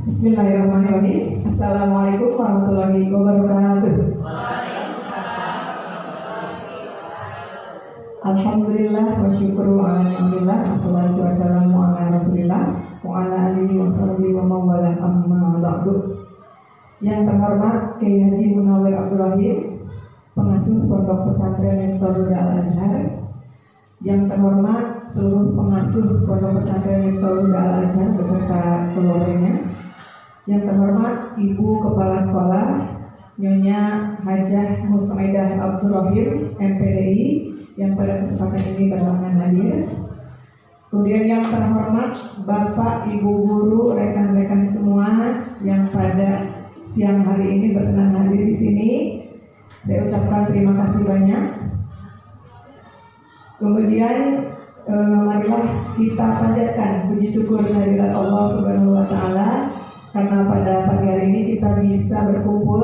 Bismillahirrahmanirrahim. Assalamualaikum warahmatullahi wabarakatuh. Alhamdulillah wa syukru ala ni'matillah, wassalatu wassalamu ala rasulillah wa ala alihi wa sahbihi wa mawala amma ba'du. Yang terhormat Kiai Haji Munawir Abdul Rahim, pengasuh Pondok Pesantren Miftahul Huda Al-Azhar. Yang terhormat seluruh pengasuh Pondok Pesantren Miftahul Huda Al-Azhar beserta keluarganya. Yang terhormat Ibu Kepala Sekolah Nyonya Hajah Musaidah Abdul Rahim MPDI yang pada kesempatan ini berhalangan hadir. Kemudian yang terhormat Bapak, Ibu guru, rekan-rekan semua yang pada siang hari ini berkenan hadir di sini, saya ucapkan terima kasih banyak. Kemudian marilah kita panjatkan puji syukur kehadirat Allah Subhanahu wa taala karena pada pagi hari ini kita bisa berkumpul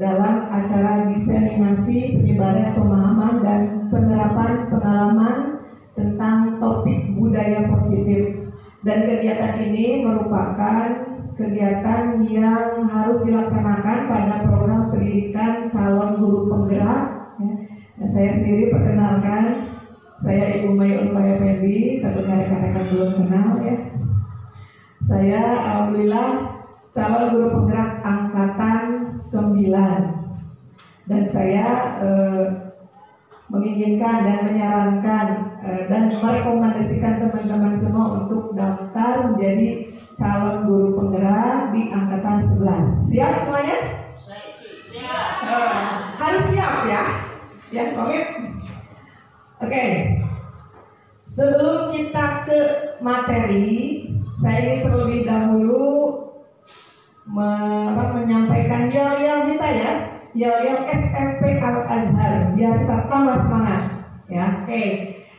dalam acara diseminasi penyebaran pemahaman dan penerapan pengalaman tentang topik budaya positif. Dan kegiatan ini merupakan kegiatan yang harus dilaksanakan pada program pendidikan calon guru penggerak. Nah, saya sendiri perkenalkan, saya Ibu Mayun Payapedi, tentunya rekan-rekan belum kenal ya. Saya alhamdulillah calon guru penggerak angkatan 9 dan saya menginginkan dan menyarankan dan merekomendasikan teman-teman semua untuk daftar menjadi calon guru penggerak di angkatan 11. Siap semuanya? Siap. Harus siap ya. Ya, komit. Oke. Sebelum kita ke materi, saya ingin terlebih dahulu menyampaikan yel-yel kita ya, yel-yel SMP Al-Azhar biar kita tambah semangat ya. Oke.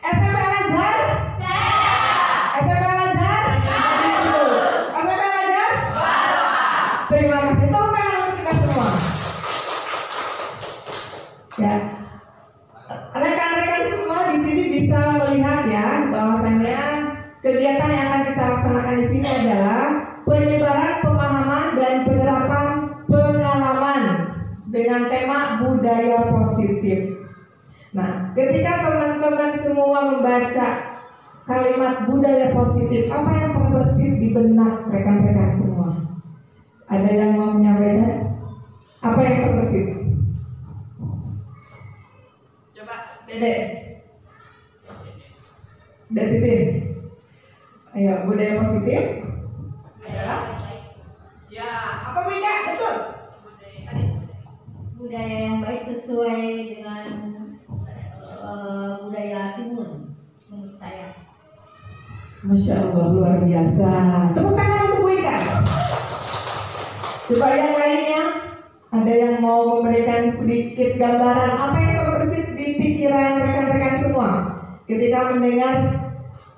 SMP Al-Azhar? SMP Al-Azhar? SMP Al-Azhar? Terima kasih. Tepuk tangan untuk kita semua. Ya. Rekan-rekan semua di sini bisa melihat ya bahwasanya kegiatan yang akan kita laksanakan di sini adalah penyebaran pemahaman dan penerapan pengalaman dengan tema budaya positif. Nah, ketika teman-teman semua membaca kalimat budaya positif, apa yang terbersit di benak rekan-rekan semua? Ada yang mau menyampaikan? Apa yang terbersit? Coba, Dede. Titin. Ayo, budaya positif adalah ya, apa beda? Betul. Budaya yang baik sesuai dengan budaya timur menurut saya. Masya Allah, luar biasa. Tepuk tangan untuk Bu Ika. Coba yang lainnya, ada yang mau memberikan sedikit gambaran apa yang terbersit di pikiran rekan-rekan semua ketika mendengar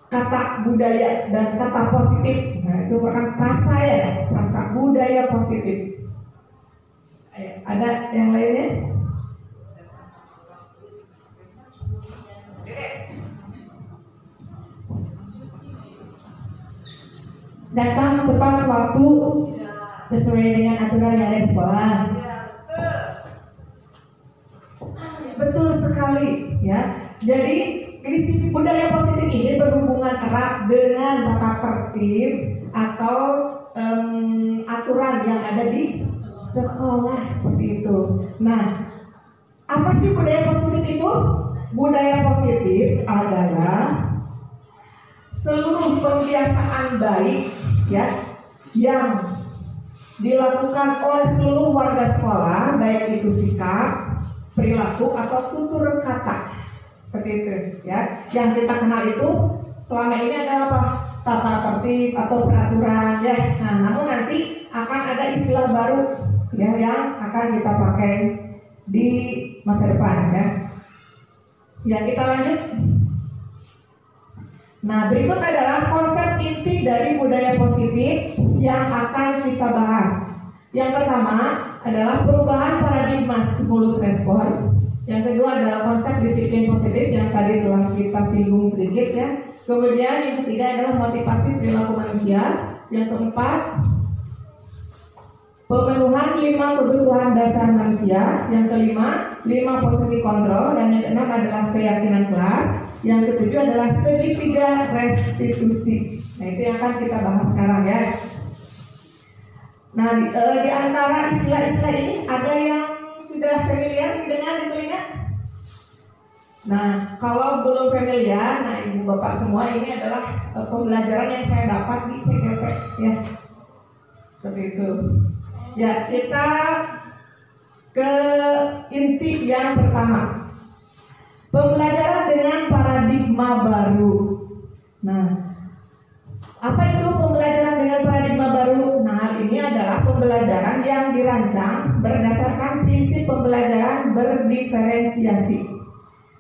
kata budaya dan kata positif? Nah, itu merupakan rasa ya, rasa budaya positif. Ayo, ada yang lainnya? Datang tepat waktu sesuai dengan aturan yang ada di sekolah. Betul sekali ya. Jadi budaya positif ini berhubungan erat dengan tata tertib atau aturan yang ada di sekolah seperti itu. Nah, apa sih budaya positif itu? Budaya positif adalah seluruh pembiasaan baik ya yang dilakukan oleh seluruh warga sekolah, baik itu sikap, perilaku atau tutur kata. Seperti itu ya. Yang kita kenal itu selama ini adalah apa? Tata tertib atau peraturan ya. Nah, namun nanti akan ada istilah baru ya yang akan kita pakai di masa depan ya. Ya, kita lanjut. Nah, berikut adalah konsep inti dari budaya positif yang akan kita bahas. Yang pertama adalah perubahan paradigma stimulus respon. Yang kedua adalah konsep disiplin positif yang tadi telah kita singgung sedikit ya. Kemudian yang ketiga adalah motivasi perilaku manusia. Yang keempat pemenuhan 5 kebutuhan dasar manusia, yang kelima 5 posisi kontrol, dan yang keenam adalah keyakinan kelas, yang ketujuh adalah segitiga restitusi. Nah, itu yang akan kita bahas sekarang ya. Nah, di antara istilah-istilah ini ada yang sudah familiar dengan di telinga? Nah, kalau belum familiar, nah ibu bapak semua, ini adalah pembelajaran yang saya dapat di CKP ya. Seperti itu. Ya, kita ke inti yang pertama. Pembelajaran dengan paradigma baru. Nah, apa itu pembelajaran dengan paradigma baru? Nah, hal ini adalah pembelajaran yang dirancang berdasarkan prinsip pembelajaran berdiferensiasi,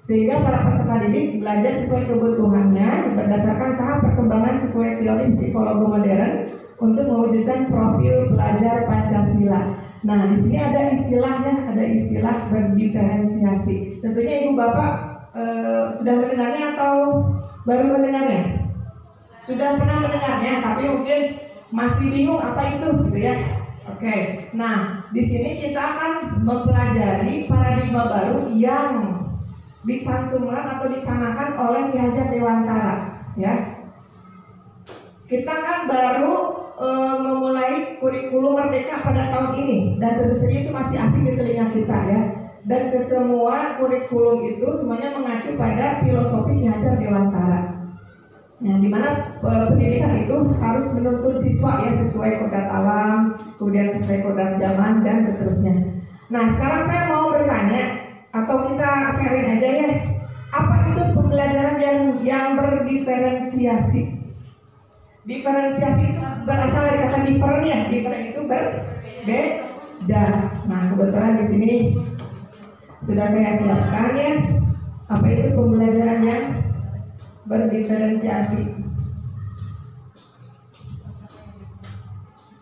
sehingga para peserta didik belajar sesuai kebutuhannya berdasarkan tahap perkembangan sesuai teori psikologi modern untuk mewujudkan profil pelajar Pancasila. Nah, di sini ada istilahnya, ada istilah berdiferensiasi. Tentunya ibu bapak sudah mendengarnya atau baru mendengarnya? Sudah pernah mendengarnya, tapi mungkin masih bingung apa itu, gitu ya. Oke, nah di sini kita akan mempelajari paradigma baru yang dicantumkan atau dicanangkan oleh Ki Hajar Dewantara, ya. Kita kan baru memulai kurikulum Merdeka pada tahun ini, dan tentu saja itu masih asing di telinga kita ya. Dan kesemua kurikulum itu semuanya mengacu pada filosofi Ki Hajar Dewantara. Nah, di mana pendidikan itu harus menuntun siswa ya sesuai kodrat alam, kemudian sesuai kodrat zaman dan seterusnya. Nah, sekarang saya mau bertanya atau kita sharing aja ya, apa itu pembelajaran yang berdiferensiasi? Diferensiasi itu berasal dari kata different ya, different itu berbeda. Nah, kebetulan di sini sudah saya siapkan ya, apa itu pembelajaran yang berdiferensiasi.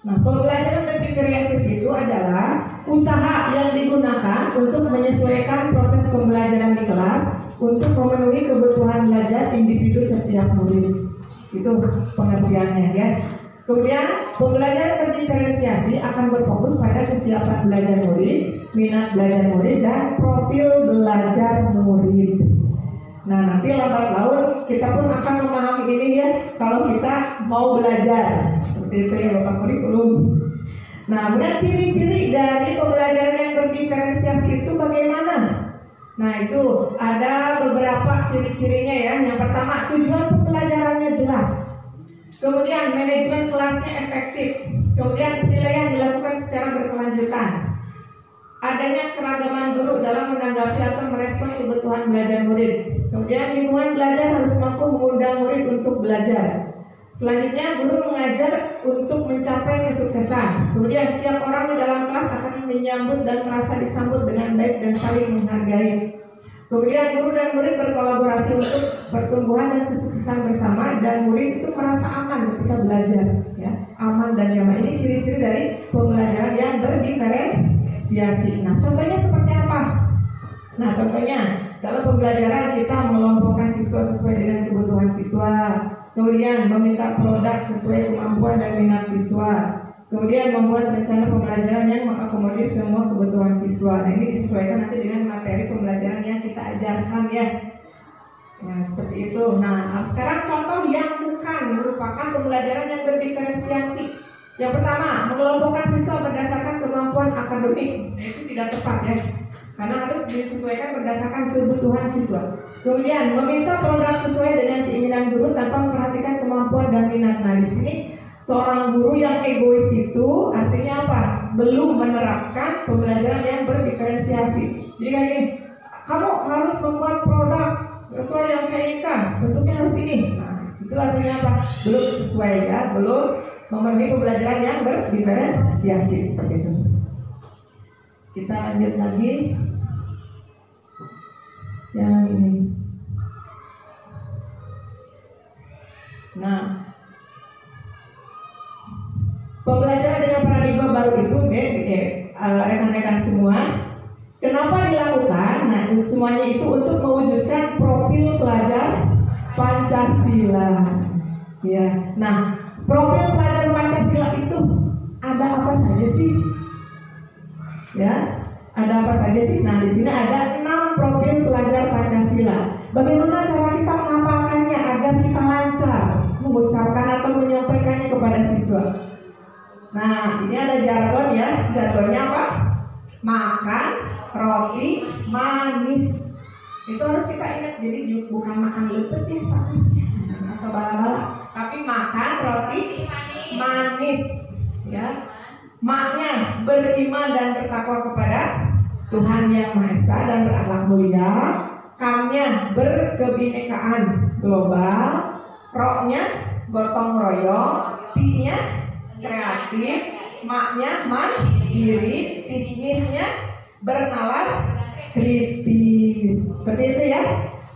Nah, pembelajaran berdiferensiasi itu adalah usaha yang digunakan untuk menyesuaikan proses pembelajaran di kelas untuk memenuhi kebutuhan belajar individu setiap murid. Itu pengertiannya ya. Kemudian pembelajaran berdiferensiasi akan berfokus pada kesiapan belajar murid, minat belajar murid, dan profil belajar murid. Nah, nanti lambat laun kita pun akan memahami ini ya, kalau kita mau belajar. Seperti itu ya Bapak kurikulum. Nah, kemudian ciri-ciri dari pembelajaran yang berdiferensiasi itu bagaimana? Nah, itu ada beberapa ciri-cirinya ya. Yang pertama, tujuan pembelajarannya jelas. Kemudian manajemen kelasnya efektif. Kemudian penilaian dilakukan secara berkelanjutan. Adanya keragaman guru dalam menanggapi atau merespon kebutuhan belajar murid. Kemudian lingkungan belajar harus mampu mengundang murid untuk belajar. Selanjutnya, guru mengajar untuk mencapai kesuksesan. Kemudian setiap orang di dalam kelas akan menyambut dan merasa disambut dengan baik dan saling menghargai. Kemudian guru dan murid berkolaborasi untuk pertumbuhan dan kesuksesan bersama, dan murid itu merasa aman ketika belajar, ya, aman dan nyaman. Ini ciri-ciri dari pembelajaran yang berdiferensiasi. Nah, contohnya seperti apa? Nah, contohnya dalam pembelajaran kita mengelompokkan siswa sesuai dengan kebutuhan siswa, kemudian meminta produk sesuai kemampuan dan minat siswa, kemudian membuat rencana pembelajaran yang mengakomodir semua kebutuhan siswa. Nah, ini disesuaikan nanti dengan materi pembelajaran yang kita ajarkan ya. Nah, seperti itu. Nah, sekarang contoh yang bukan merupakan pembelajaran yang berdiferensiasi. Yang pertama, mengelompokkan siswa berdasarkan kemampuan akademik. Nah, itu tidak tepat ya, karena harus disesuaikan berdasarkan kebutuhan siswa. Kemudian meminta produk sesuai dengan keinginan guru tanpa memperhatikan kemampuan dan minat. Nah, di sini seorang guru yang egois itu artinya apa? Belum menerapkan pembelajaran yang berdiferensiasi. Jadi kayak gini, kamu harus membuat produk sesuai yang saya inginkan, bentuknya harus ini. Nah, itu artinya apa? Belum sesuai ya, belum memenuhi pembelajaran yang berdiferensiasi seperti itu. Kita lanjut lagi yang ini. Nah, pembelajaran dengan paradigma baru itu rekan-rekan semua, kenapa dilakukan? Nah, semuanya itu untuk mewujudkan profil pelajar Pancasila. Ya, nah profil pelajar Pancasila itu ada apa saja sih? Ya, ada apa saja sih? Nah, di sini ada 6 profil pelajar Pancasila. Bagaimana cara kita menghafalkannya agar kita lancar mengucapkan atau menyampaikannya kepada siswa? Nah, ini ada jargon ya. Jargonnya apa? Makan roti manis. Itu harus kita ingat. Jadi bukan makan lepet ya Pak atau bala-bala, tapi makan roti manis ya. Maknya beriman dan bertakwa kepada Tuhan Yang Maha Esa dan berakhlak mulia. Kamnya berkebinekaan global. Roknya gotong royong. T-nya kreatif. Maknya mandiri. Tismisnya bernalar kritis. Seperti itu ya.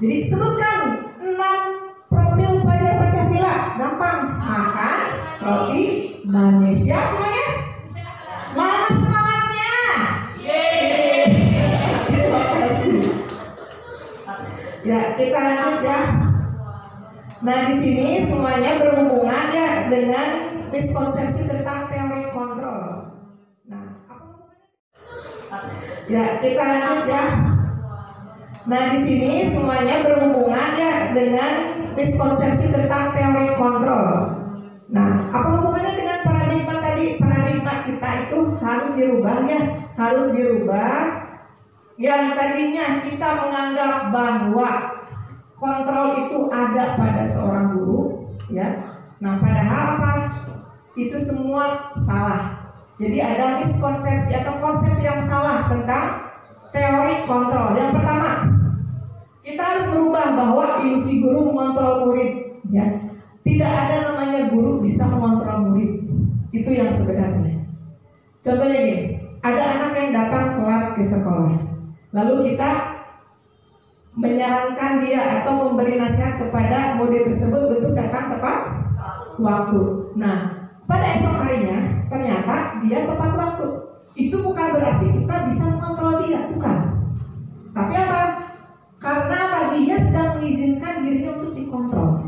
Jadi sebutkan 6 profil pelajar Pancasila. Gampang. Makan roti manis. Ya semuanya? Mana semangatnya? Terima kasih. Ya, kita lanjut ya. Nah, di sini semuanya berhubungan ya dengan miskonsepsi tentang teori kontrol. Nah, ya, kita lanjut ya. Nah, di sini semuanya berhubungan ya dengan miskonsepsi tentang teori kontrol. Nah, apa hubungannya dengan paradigma tadi? Paradigma kita itu harus dirubah ya, harus dirubah. Yang tadinya kita menganggap bahwa kontrol itu ada pada seorang guru, ya. Nah, padahal apa? Itu semua salah. Jadi ada miskonsepsi atau konsep yang salah tentang teori kontrol. Yang pertama, kita harus merubah bahwa ilusi guru mengontrol murid, ya. Tidak ada namanya guru bisa mengontrol murid. Itu yang sebenarnya. Contohnya gini, ada anak yang datang telat ke sekolah. Lalu kita menyarankan dia atau memberi nasihat kepada murid tersebut untuk datang tepat waktu. Nah, pada esok harinya ternyata dia tepat waktu. Itu bukan berarti kita bisa mengontrol dia, bukan. Tapi apa? Karena apa? Dia sedang mengizinkan dirinya untuk dikontrol.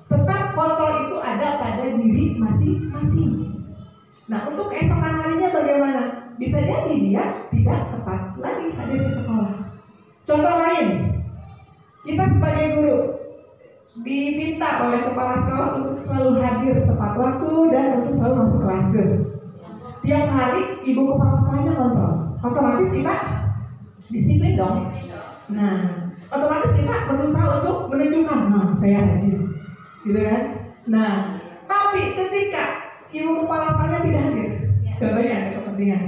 Tetap kontrol itu ada pada diri masing-masing. Nah, untuk keesokan harinya bagaimana? Bisa jadi dia tidak tepat lagi hadir di sekolah. Contoh lain, kita sebagai guru diminta oleh kepala sekolah untuk selalu hadir tepat waktu dan untuk selalu masuk kelas. Tiap hari ibu kepala sekolahnya kontrol. Otomatis kita disiplin dong. Nah, otomatis kita berusaha untuk menunjukkan, nah saya rajin, gitu kan? Nah, tapi ketika ibu kepala sekolahnya tidak hadir, contohnya ada kepentingan,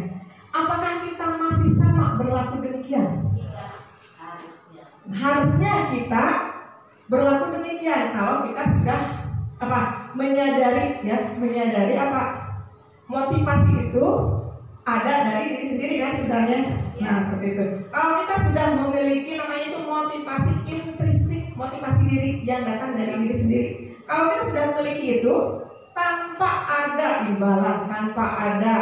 apakah kita masih sama berlaku demikian? Harusnya kita berlaku demikian kalau kita sudah menyadari apa motivasi itu ada dari diri sendiri kan sebenarnya. Nah, seperti itu. Kalau kita sudah memiliki namanya itu motivasi intrinsik, motivasi diri yang datang dari diri sendiri. Kalau kita sudah memiliki itu tanpa ada imbalan, tanpa ada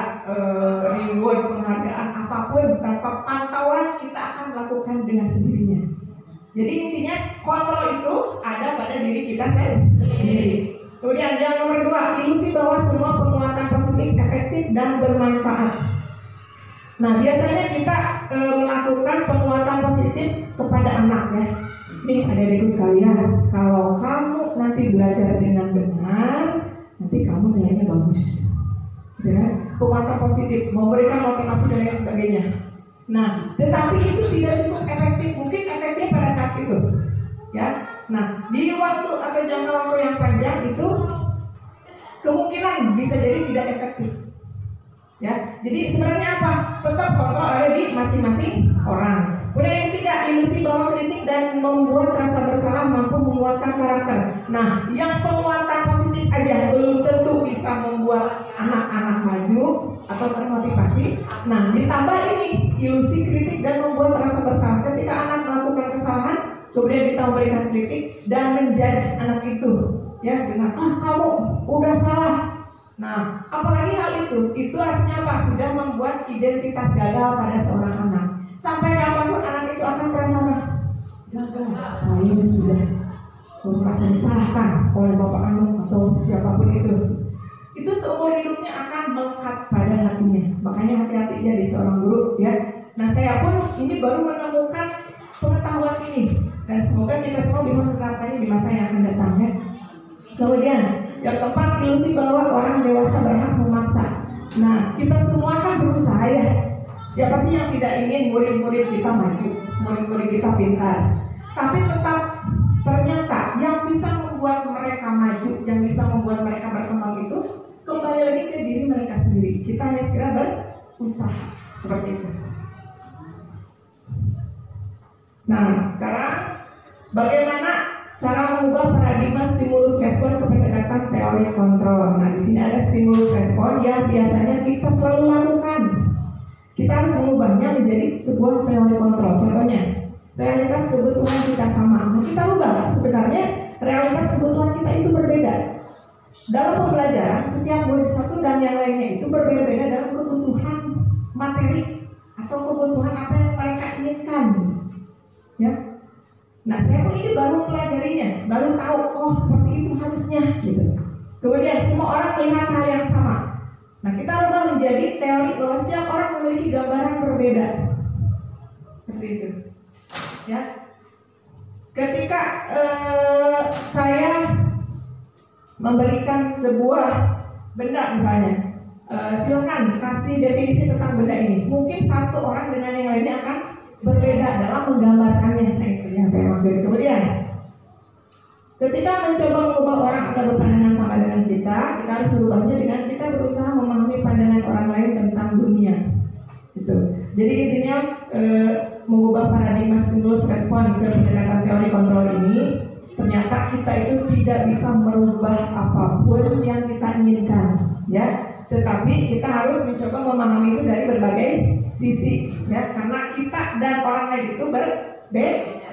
reward, penghargaan apapun, tanpa pantauan, kita akan melakukan dengan sendirinya. Jadi intinya kontrol itu ada pada diri kita sendiri. Kemudian yang nomor 2, ilusi bahwa semua penguatan positif efektif dan bermanfaat. Nah, biasanya kita melakukan penguatan positif kepada anak ya. Nih adik-adikku sekalian, kalau kamu nanti belajar dengan benar, nanti kamu nilainya bagus, gitu kan? Penguatan positif, memberikan motivasi dan lain sebagainya. Nah, tetapi itu tidak cukup efektif. Mungkin efektif pada saat itu, ya. Nah, di waktu atau jangka waktu yang panjang itu kemungkinan bisa jadi tidak efektif. Ya, jadi sebenarnya apa? Tetap kontrol ada di masing-masing orang. Kemudian yang ketiga, ilusi bahwa kritik dan membuat rasa bersalah mampu menguatkan karakter. Nah, yang penguatan positif aja belum tentu bisa membuat anak-anak maju atau termotivasi. Nah, ditambah ini ilusi kritik dan membuat rasa bersalah. Ketika anak melakukan kesalahan, kemudian kita memberikan kritik dan menjudge anak itu, ya dengan kamu udah salah. Nah, apalagi hal itu artinya apa? Sudah membuat identitas gagal pada seorang anak. Sampai kapanpun anak itu akan merasa gagal. Saya sudah merasa disalahkan oleh bapak anu atau siapapun itu. Itu seumur hidupnya akan melekat pada hati artinya. Makanya hati-hati jadi seorang guru ya. Nah saya pun ini baru menemukan pengetahuan ini dan semoga kita semua bisa menerapkannya di masa yang akan datang ya. Kemudian yang keempat, ilusi bahwa orang dewasa berhak memaksa. Nah kita semua kan berusaha ya. Siapa sih yang tidak ingin murid-murid kita maju, murid-murid kita pintar? Tapi tetap ternyata yang bisa membuat mereka maju, yang bisa membuat mereka berkembang itu kembali lagi ke diri mereka sendiri. Kita hanya segera berusaha seperti itu. Nah, sekarang bagaimana cara mengubah paradigma stimulus respon ke pendekatan teori kontrol? Nah, di sini ada stimulus respon yang biasanya kita selalu lakukan. Kita harus mengubahnya menjadi sebuah teori kontrol. Contohnya, realitas kebutuhan kita sama. Nah, kita ubah sebenarnya realitas kebutuhan kita itu berbeda. Dalam pembelajaran, setiap murid satu dan yang lainnya itu berbeda-beda dalam kebutuhan materi atau kebutuhan apa yang mereka inginkan. Ya, nah saya pun ini baru mempelajarinya, baru tahu oh seperti itu harusnya gitu. Kemudian semua orang melihat hal yang sama. Nah kita rubah menjadi teori bahwa setiap orang memiliki gambaran berbeda. Seperti itu. Ya, ketika saya memberikan sebuah benda misalnya, silakan kasih definisi tentang benda ini. Mungkin satu orang dengan yang lainnya akan berbeda dalam menggambarkannya. Nah itu yang saya maksud. Kemudian ketika mencoba mengubah orang agar berpandangan sama dengan kita harus berubahnya dengan kita berusaha memahami pandangan orang lain tentang dunia. Itu. Jadi intinya mengubah paradigma stimulus respon ke pendekatan teori kontrol ini, ternyata kita itu tidak bisa merubah apapun yang kita inginkan, ya. Tetapi kita harus mencoba memahami itu dari berbagai sisi, ya. Karena kita dan orang lain itu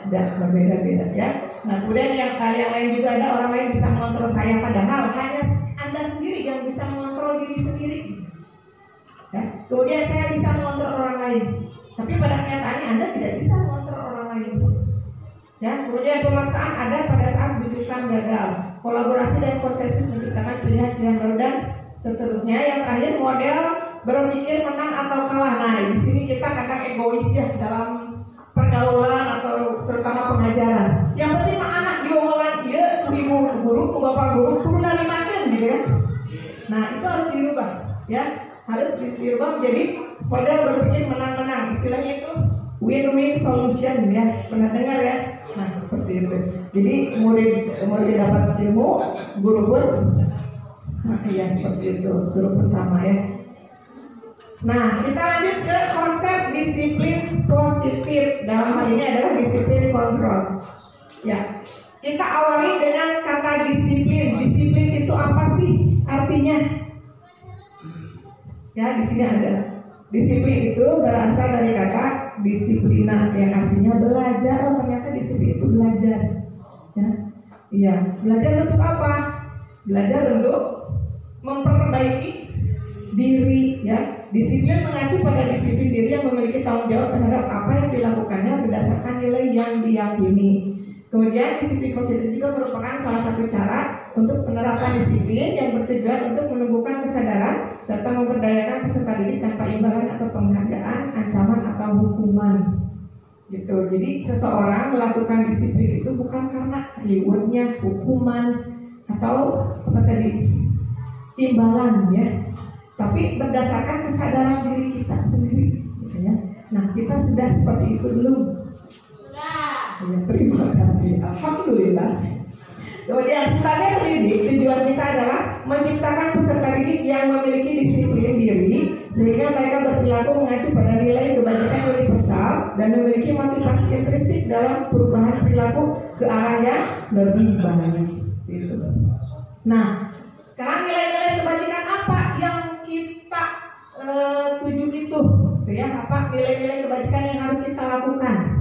berbeda-beda, ya. Nah, kemudian yang lain juga ada orang lain bisa mengontrol saya, padahal hanya Anda sendiri yang bisa mengontrol diri sendiri. Ya. Kemudian saya bisa mengontrol orang lain, tapi pada kenyataannya Anda tidak bisa mengontrol orang lain. Ya, kemudian pemaksaan ada pada saat rujukan gagal. Kolaborasi dan konsensus menciptakan pilihan-pilihan baru dan seterusnya. Yang terakhir model berpikir menang atau kalah. Nah, di sini kita kadang egois ya dalam pergaulan atau terutama pengajaran. Yang penting mah anak diomongan iya ku ibu guru, ku bapak guru, kudu narimakeun gitu kan. Nah, itu harus dirubah ya. Harus dirubah menjadi model berpikir menang-menang. Istilahnya itu win-win solution ya. Pernah dengar ya? Nah, seperti itu. Jadi murid dapat ilmu, guru pun iya seperti itu. Guru pun sama ya. Nah, kita lanjut ke konsep disiplin positif. Dalam hal ini adalah disiplin kontrol. Ya. Kita awali dengan kata disiplin. Disiplin itu apa sih artinya? Ya, di sini ada. Disiplin itu berasal dari kata disiplina yang artinya belajar. Oh, ternyata disiplin itu belajar. Ya. Iya, belajar untuk apa? Belajar untuk memperbaiki diri, ya. Disiplin mengacu pada disiplin diri yang memiliki tanggung jawab terhadap apa yang dilakukannya berdasarkan nilai yang diyakini. Kemudian disiplin positif juga merupakan salah satu cara untuk penerapan disiplin yang bertujuan untuk menumbuhkan kesadaran serta memberdayakan peserta didik tanpa imbalan atau penghargaan, ancaman atau hukuman. Gitu. Jadi seseorang melakukan disiplin itu bukan karena rewardnya, hukuman atau apa tadi imbalan ya, tapi berdasarkan kesadaran diri kita sendiri. Gitu ya. Nah kita sudah seperti itu belum? Ya, terima kasih, alhamdulillah. Kemudian sebagai pendidik, tujuan kita adalah menciptakan peserta didik yang memiliki disiplin diri sehingga mereka berperilaku mengacu pada nilai kebajikan universal dan memiliki motivasi intrinsik dalam perubahan perilaku ke arah yang lebih baik. Gitu. Nah, sekarang nilai-nilai kebajikan apa yang kita tuju itu? Ya, apa nilai-nilai kebajikan yang harus kita lakukan?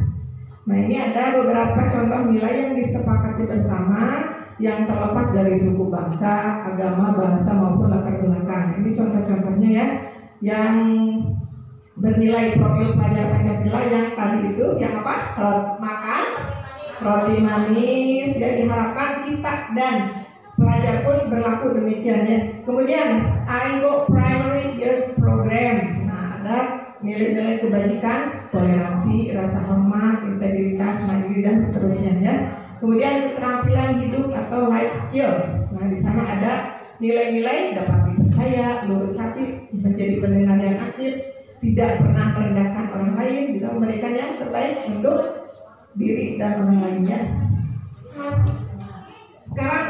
Nah, ini ada beberapa contoh nilai yang disepakati bersama yang terlepas dari suku bangsa, agama, bahasa maupun latar belakang. Ini contoh-contohnya ya, yang bernilai profil pelajar Pancasila yang tadi itu, yang apa? Makan roti manis. Ya, diharapkan kita dan pelajar pun berlaku demikian ya. Kemudian, AIGO Primary Years Program. nilai-nilai kebajikan, toleransi, rasa hormat, integritas, mandiri dan seterusnya ya. Kemudian keterampilan hidup atau life skill. Nah, di sana ada nilai-nilai dapat dipercaya, lurus hati, menjadi pendengar yang aktif, tidak pernah merendahkan orang lain, juga memberikan yang terbaik untuk diri dan orang lainnya. Sekarang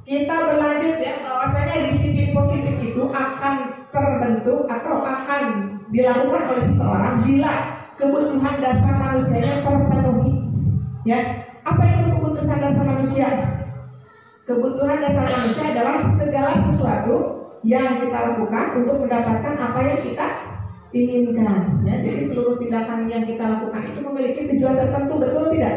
kita berlanjut ya, bahwasanya disiplin positif itu akan terbentuk atau akan dilakukan oleh seseorang bila kebutuhan dasar manusianya terpenuhi. Ya, apa itu kebutuhan dasar manusia? Kebutuhan dasar manusia adalah segala sesuatu yang kita lakukan untuk mendapatkan apa yang kita inginkan. Ya, jadi seluruh tindakan yang kita lakukan itu memiliki tujuan tertentu, betul tidak?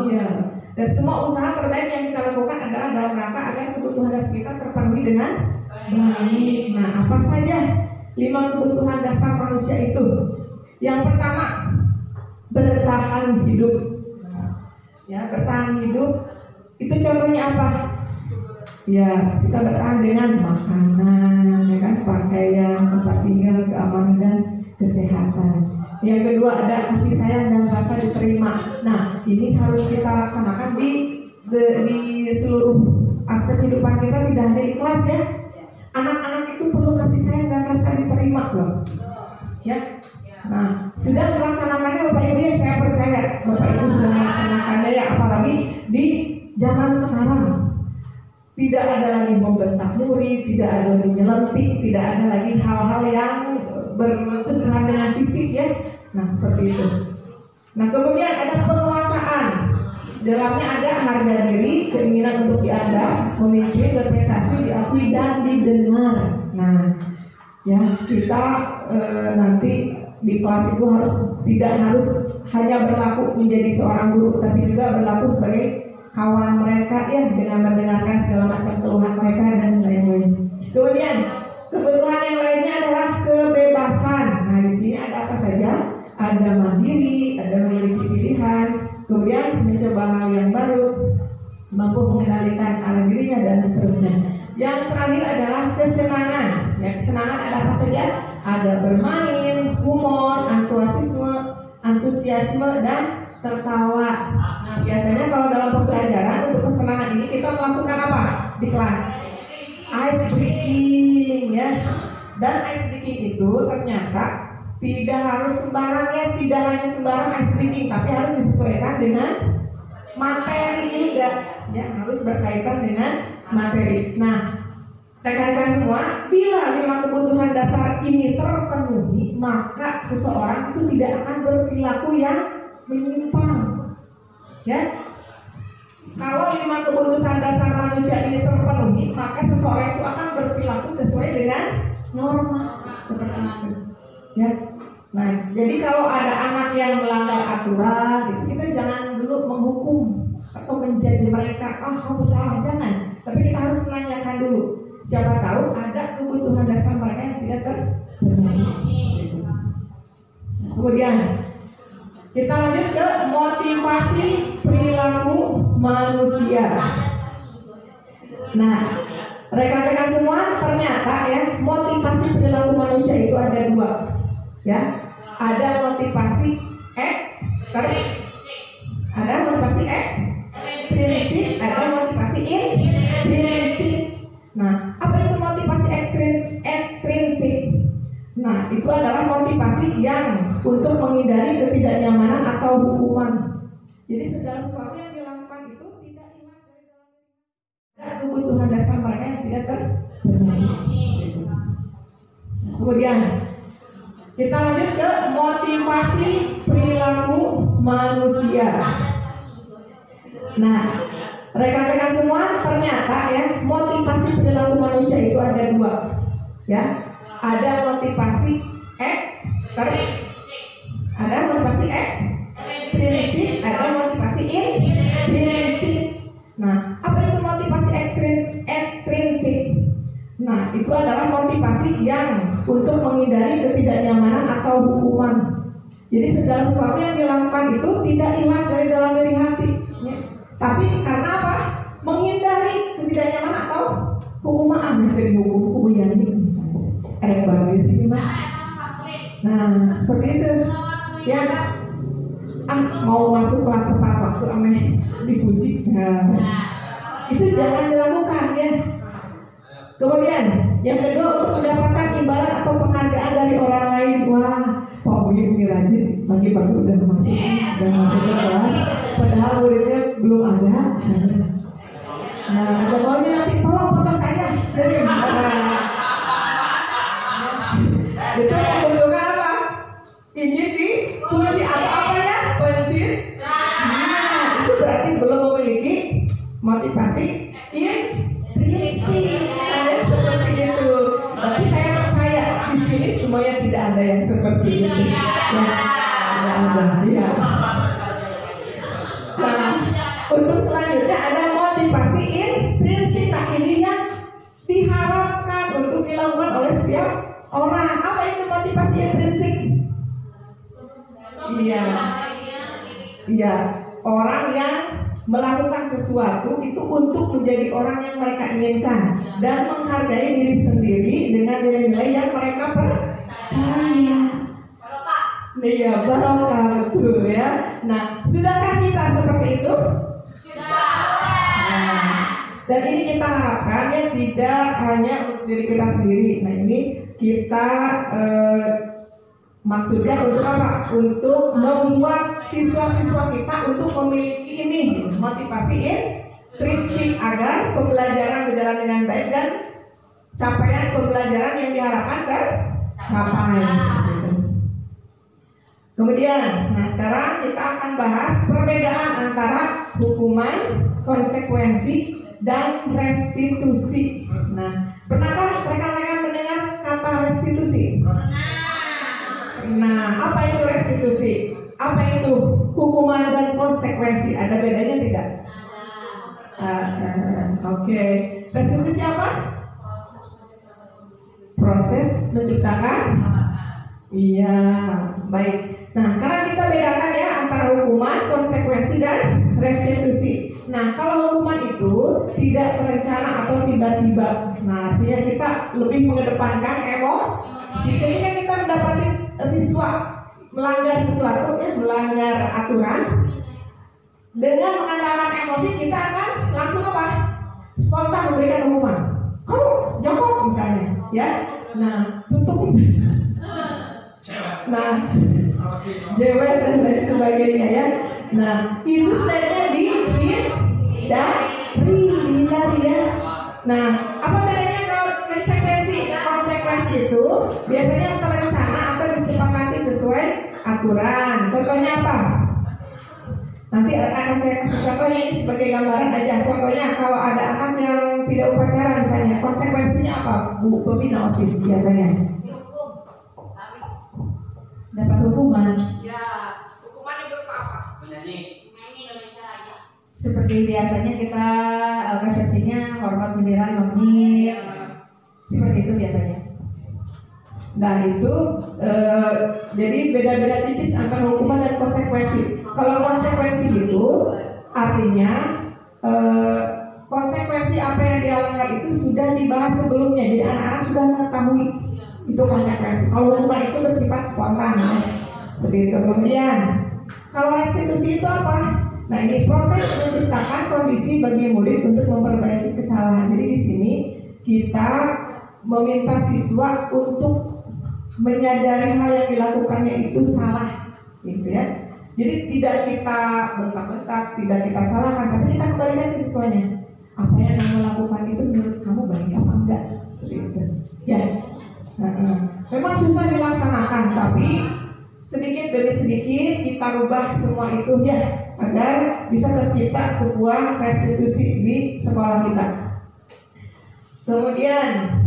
Iya. Dan semua usaha terbaik yang kita lakukan adalah dalam rangka agar kebutuhan dasar kita terpenuhi dengan baik. Nah, apa saja 5 kebutuhan dasar manusia itu? Yang pertama, bertahan hidup. Ya, bertahan hidup itu contohnya apa? Ya, kita bertahan dengan makanan, ya kan, pakaian, tempat tinggal, keamanan dan kesehatan. Yang kedua ada kasih sayang dan rasa diterima. Nah, ini harus kita laksanakan di seluruh aspek kehidupan kita, tidak hanya di kelas ya. Anak-anak itu perlu kasih sayang dan rasa diterima loh. Ya. Nah, sudah melaksanakannya Bapak Ibu yang saya percaya Bapak Ibu sudah melaksanakannya ya, apalagi di zaman sekarang. Tidak ada lagi membentak murid, tidak ada lagi nyelentik, tidak ada lagi hal-hal yang bersentuhan dengan fisik ya. Nah, seperti itu. Nah, kemudian ada penguasaan. Dalamnya ada harga diri, keinginan untuk diadab, memimpin, berprestasi, diakui dan didengar. Nah, ya, kita nanti di kelas itu tidak harus hanya berlaku menjadi seorang guru, tapi juga berlaku sebagai kawan mereka ya, dengan mendengarkan segala macam keluhan mereka dan lain-lain. Kemudian kebutuhan yang lainnya adalah kebebasan. Nah, di sini ada apa saja? Ada mandiri, ada memiliki pilihan, kemudian mencoba hal yang baru, mampu mengendalikan arah dirinya dan seterusnya. Yang terakhir adalah kesenangan. Ya, kesenangan ada apa saja? Ada bermain, humor, antusiasme dan tertawa. Nah, biasanya kalau dalam pembelajaran untuk kesenangan ini kita melakukan apa di kelas? Ice breaking ya. Dan ice breaking itu ternyata tidak harus sembarang ya, tidak hanya sembarang ice breaking, tapi harus disesuaikan dengan materi juga ya, harus berkaitan dengan materi. Nah, rekan-rekan semua, bila 5 kebutuhan dasar ini terpenuhi, maka seseorang itu tidak akan berperilaku yang menyimpang. Ya, kalau 5 kebutuhan dasar manusia ini terpenuhi, maka seseorang itu akan berperilaku sesuai dengan norma seperti itu. Ya, nah, jadi kalau ada anak yang melanggar aturan, itu kita jangan dulu menghukum atau menjudge mereka. Ah, kamu salah, jangan. Tapi kita harus menanyakan dulu. Siapa tahu ada kebutuhan dasar mereka yang tidak terpenuhi. Kemudian kita lanjut ke motivasi perilaku manusia. Nah, rekan-rekan semua, ternyata ya motivasi perilaku manusia itu ada 2. Ya, ada motivasi ada motivasi ekstrinsik, ada motivasi intrinsik. Nah, apa itu motivasi ekstrinsik? Nah, itu adalah motivasi yang untuk menghindari ketidaknyamanan atau hukuman. Jadi segala sesuatu yang dilakukan itu tidak ikhlas dari dalam kebutuhan dasar mereka yang tidak terpenuhi. Kemudian kita lanjut ke motivasi perilaku manusia. Nah, rekan-rekan semua, ternyata ya motivasi perilaku manusia itu ada 2. Ya, ada motivasi ada motivasi ekstrinsik, ada motivasi intrinsik. Nah, apa itu motivasi ekstrinsik? Nah, itu adalah motivasi yang untuk menghindari ketidaknyamanan atau hukuman. Jadi segala sesuatu yang dilakukan itu tidak ikhlas dari dalam diri hati ya. Tapi karena apa? Menghindari ketidaknyamanan atau hukuman. Dari hukum yani misalnya. Ada yang banget gimana? Nah, seperti itu. Ya, mau masuk kelas tepat waktu ame dipuji. Nah, itu jangan dilakukan ya. Kemudian yang kedua, untuk mendapatkan imbalan atau penghargaan dari orang lain. Wah, Pak Muhyiddin rajin, pagi-pagi udah masuk ke kelas, padahal muridnya belum ada. Nah, ada maunya nanti tolong foto saya. Itu membutuhkan apa? Ingin dipuji atau apa ya? Pencinta. Nah, itu berarti belum memiliki motivasi intrinsik. Seperti itu. Tapi saya percaya di sini semuanya tidak ada yang seperti itu. Ya, tidak ada. Ya. Nah, untuk selanjutnya ada motivasi intrinsik. Nah, ini yang diharapkan untuk dilakukan oleh setiap orang. Apa itu motivasi intrinsik? Iya, orang yang melakukan sesuatu itu untuk menjadi orang yang mereka inginkan dan menghargai diri sendiri dengan nilai-nilai yang mereka percaya. Iya, barokah, betul ya. Nah, sudahkah kita seperti itu? Nah, dan ini kita harapkan ya tidak hanya untuk diri kita sendiri. Nah, ini kita maksudnya untuk apa? Untuk membuat siswa-siswa kita untuk memiliki ini motivasi intrinsik agar pembelajaran berjalan dengan baik dan capaian pembelajaran yang diharapkan tercapai. Kemudian, nah sekarang kita akan bahas perbedaan antara hukuman, konsekuensi, dan restitusi. Nah, pernahkah rekan-rekan mendengar kata restitusi? Nah, apa itu restitusi? Apa itu hukuman dan konsekuensi? Ada bedanya tidak? Oke. Restitusi apa? Proses menciptakan. Iya, baik. Nah, karena kita bedakan ya antara hukuman, konsekuensi, dan restitusi. Nah, kalau hukuman itu tidak terencana atau tiba-tiba. Nah, artinya kita lebih mengedepankan emosi. Ketika kita mendapati siswa melanggar sesuatu, ya, melanggar aturan, dengan mengandalkan emosi kita akan langsung apa? Spontan memberikan hukuman. Kamu jongkok misalnya, ya. Nah, tutup. Nah, jewer dan lain sebagainya ya. Nah, itu sebenarnya dihindari ya. Nah, apa bedanya kalau konsekuensi? Konsekuensi itu biasanya terencana atau disepakati sesuai aturan. Contohnya apa? Nanti akan saya kasih contohnya ini sebagai gambaran aja. Contohnya kalau ada anak yang tidak upacara misalnya, konsekuensinya apa? Bu pembina OSIS biasanya dapat hukuman. Ya, hukumannya berupa apa? Menyanyi Indonesia Raya. Seperti biasanya kita resepsinya hormat bendera 5 menit. Seperti itu biasanya. Nah itu jadi beda-beda tipis antara hukuman dan konsekuensi. Kalau konsekuensi itu artinya konsekuensi apa yang dilanggar itu sudah dibahas sebelumnya. Jadi anak-anak sudah mengetahui itu konsekuensi. Kalau hukuman itu bersifat spontan ya. Seperti itu. Kemudian kalau restitusi itu apa? Nah ini proses menciptakan kondisi bagi murid untuk memperbaiki kesalahan. Jadi di sini kita meminta siswa untuk menyadari hal yang dilakukannya itu salah, gitu ya. Jadi tidak kita bentak-bentak, tidak kita salahkan, tapi kita kembalikan ke siswanya. Apa yang kamu lakukan itu menurut kamu baik apa enggak? Seperti itu. Ya. Memang susah dilaksanakan, tapi sedikit demi sedikit kita rubah semua itu ya, agar bisa tercipta sebuah restitusi di sekolah kita. Kemudian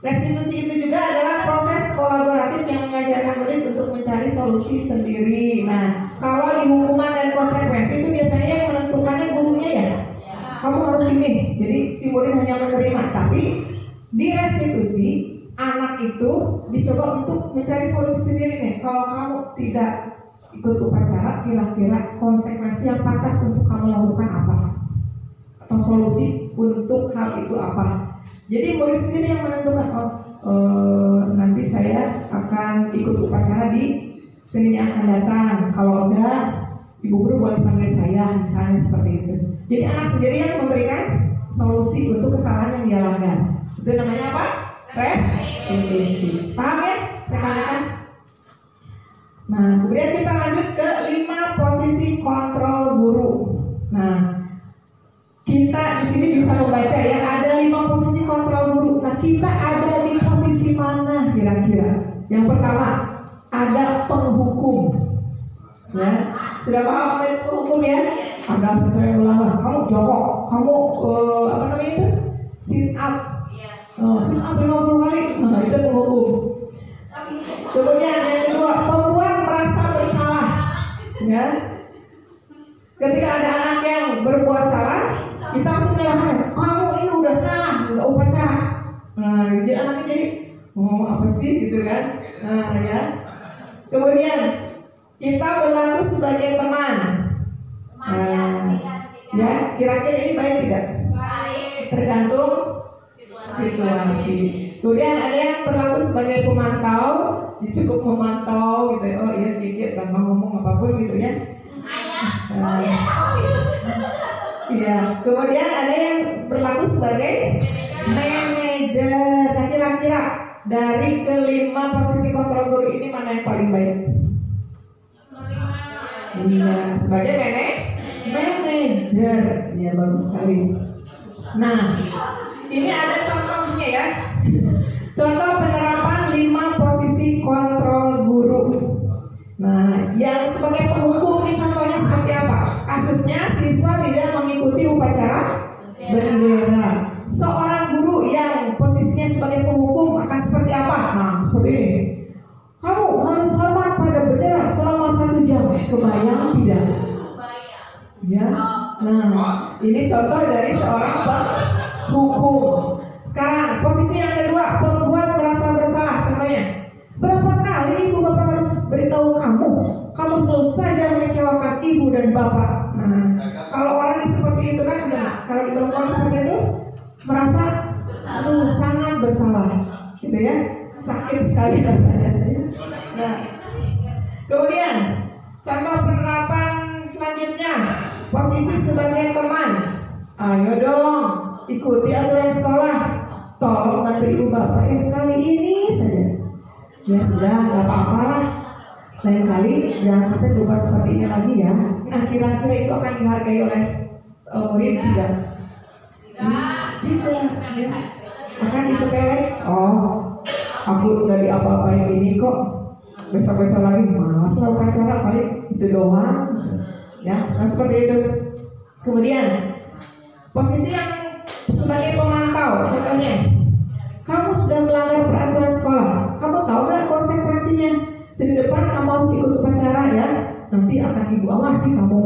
restitusi itu juga adalah proses kolaboratif yang mengajarkan murid untuk mencari solusi sendiri. Nah, kalau di hukuman dan konsekuensi itu biasanya yang menentukannya gurunya ya. Kamu harus ini. Jadi si murid hanya menerima. Tapi di restitusi anak itu dicoba untuk mencari solusi sendiri nih. Kalau kamu tidak ikut upacara, kira-kira konsekuensi yang pantas untuk kamu lakukan apa? Atau solusi untuk hal itu apa? Jadi murid sendiri yang menentukan. nanti saya akan ikut upacara di Senin yang akan datang. Kalau enggak, ibu guru boleh panggil saya, misalnya seperti itu. Jadi anak sendiri yang memberikan solusi untuk kesalahan yang dia langgar. Itu namanya apa? Restitusi. Paham ya rekan-rekan? Nah, kemudian kita lanjut ke 5 posisi kontrol guru. Nah, kita di sini bisa membaca ya, ada 5 posisi kontrol guru. Nah, kita ada di posisi mana kira-kira? Yang pertama, ada penghukum. Ya, sudah paham apa penghukum ya? Ada sesuai yang melanggar, kamu jongkok, kamu apa namanya itu? Sit up. Sit up 50 kali. Nah, itu penghukum. Kemudian yang kedua, pembuat merasa bersalah. Ya. Ketika ada anak yang berbuat salah, kita langsung menyalahkan, kamu ini udah salah, nggak upacara. Nah, jadi anaknya jadi, apa sih gitu kan? Nah, ya. Kemudian kita berlaku sebagai teman. Ya, kira-kira ini baik tidak? Baik. Tergantung situasi. Kemudian ada yang berlaku sebagai pemantau, cukup memantau gitu. Oh iya, pikir tanpa ngomong apapun gitu ya. Iya. Kemudian ada yang berlaku sebagai manajer. Nah, kira-kira dari kelima posisi kontrol guru ini mana yang paling baik? Iya, sebagai manajer. Ya, bagus sekali. Nah, ini ada contohnya ya. Contoh penerapan 5 posisi kontrol guru. Nah, yang sebagai penghukum ini contohnya seperti apa? Kasusnya siswa tidak mengikuti upacara bendera. Seorang guru yang posisinya sebagai penghukum akan seperti apa? Nah, seperti ini. Kamu harus hormat pada bendera selama 1 jam. Kebayang tidak? Ya. Nah, ini contoh dari seorang penghukum. Sekarang posisi yang kedua, pembuat merasa bersalah. Contohnya, berapa kali ibu bapak harus beritahu kamu selalu saja mengecewakan ibu dan bapak. Nah, kalau orang seperti itu kan, kalau diperlakukan seperti itu merasa sangat bersalah, gitu ya, sakit sekali rasanya. Nah, kemudian contoh penerapan selanjutnya, posisi sebagai teman. Ayo dong, ikuti aturan sekolah. Tolong bantu ibu bapak yang sekali ini saja. Ya sudah, gak apa-apa lah. Lain kali jangan sampai berubah seperti ini lagi ya. Nah, kira-kira itu akan dihargai oleh murid tidak? Tidak, ya. Akan disepele. Oh, aku udah diapa-apain ini kok. Besok-besok lagi malas lah upacara, paling itu doang. Ya, nah seperti itu. Kemudian posisi yang sebagai pemantau, contohnya, kamu sudah melanggar peraturan sekolah. Kamu tahu nggak konsekuensinya? Di depan kamu harus ikut upacara ya. Nanti akan ibu awasi kamu.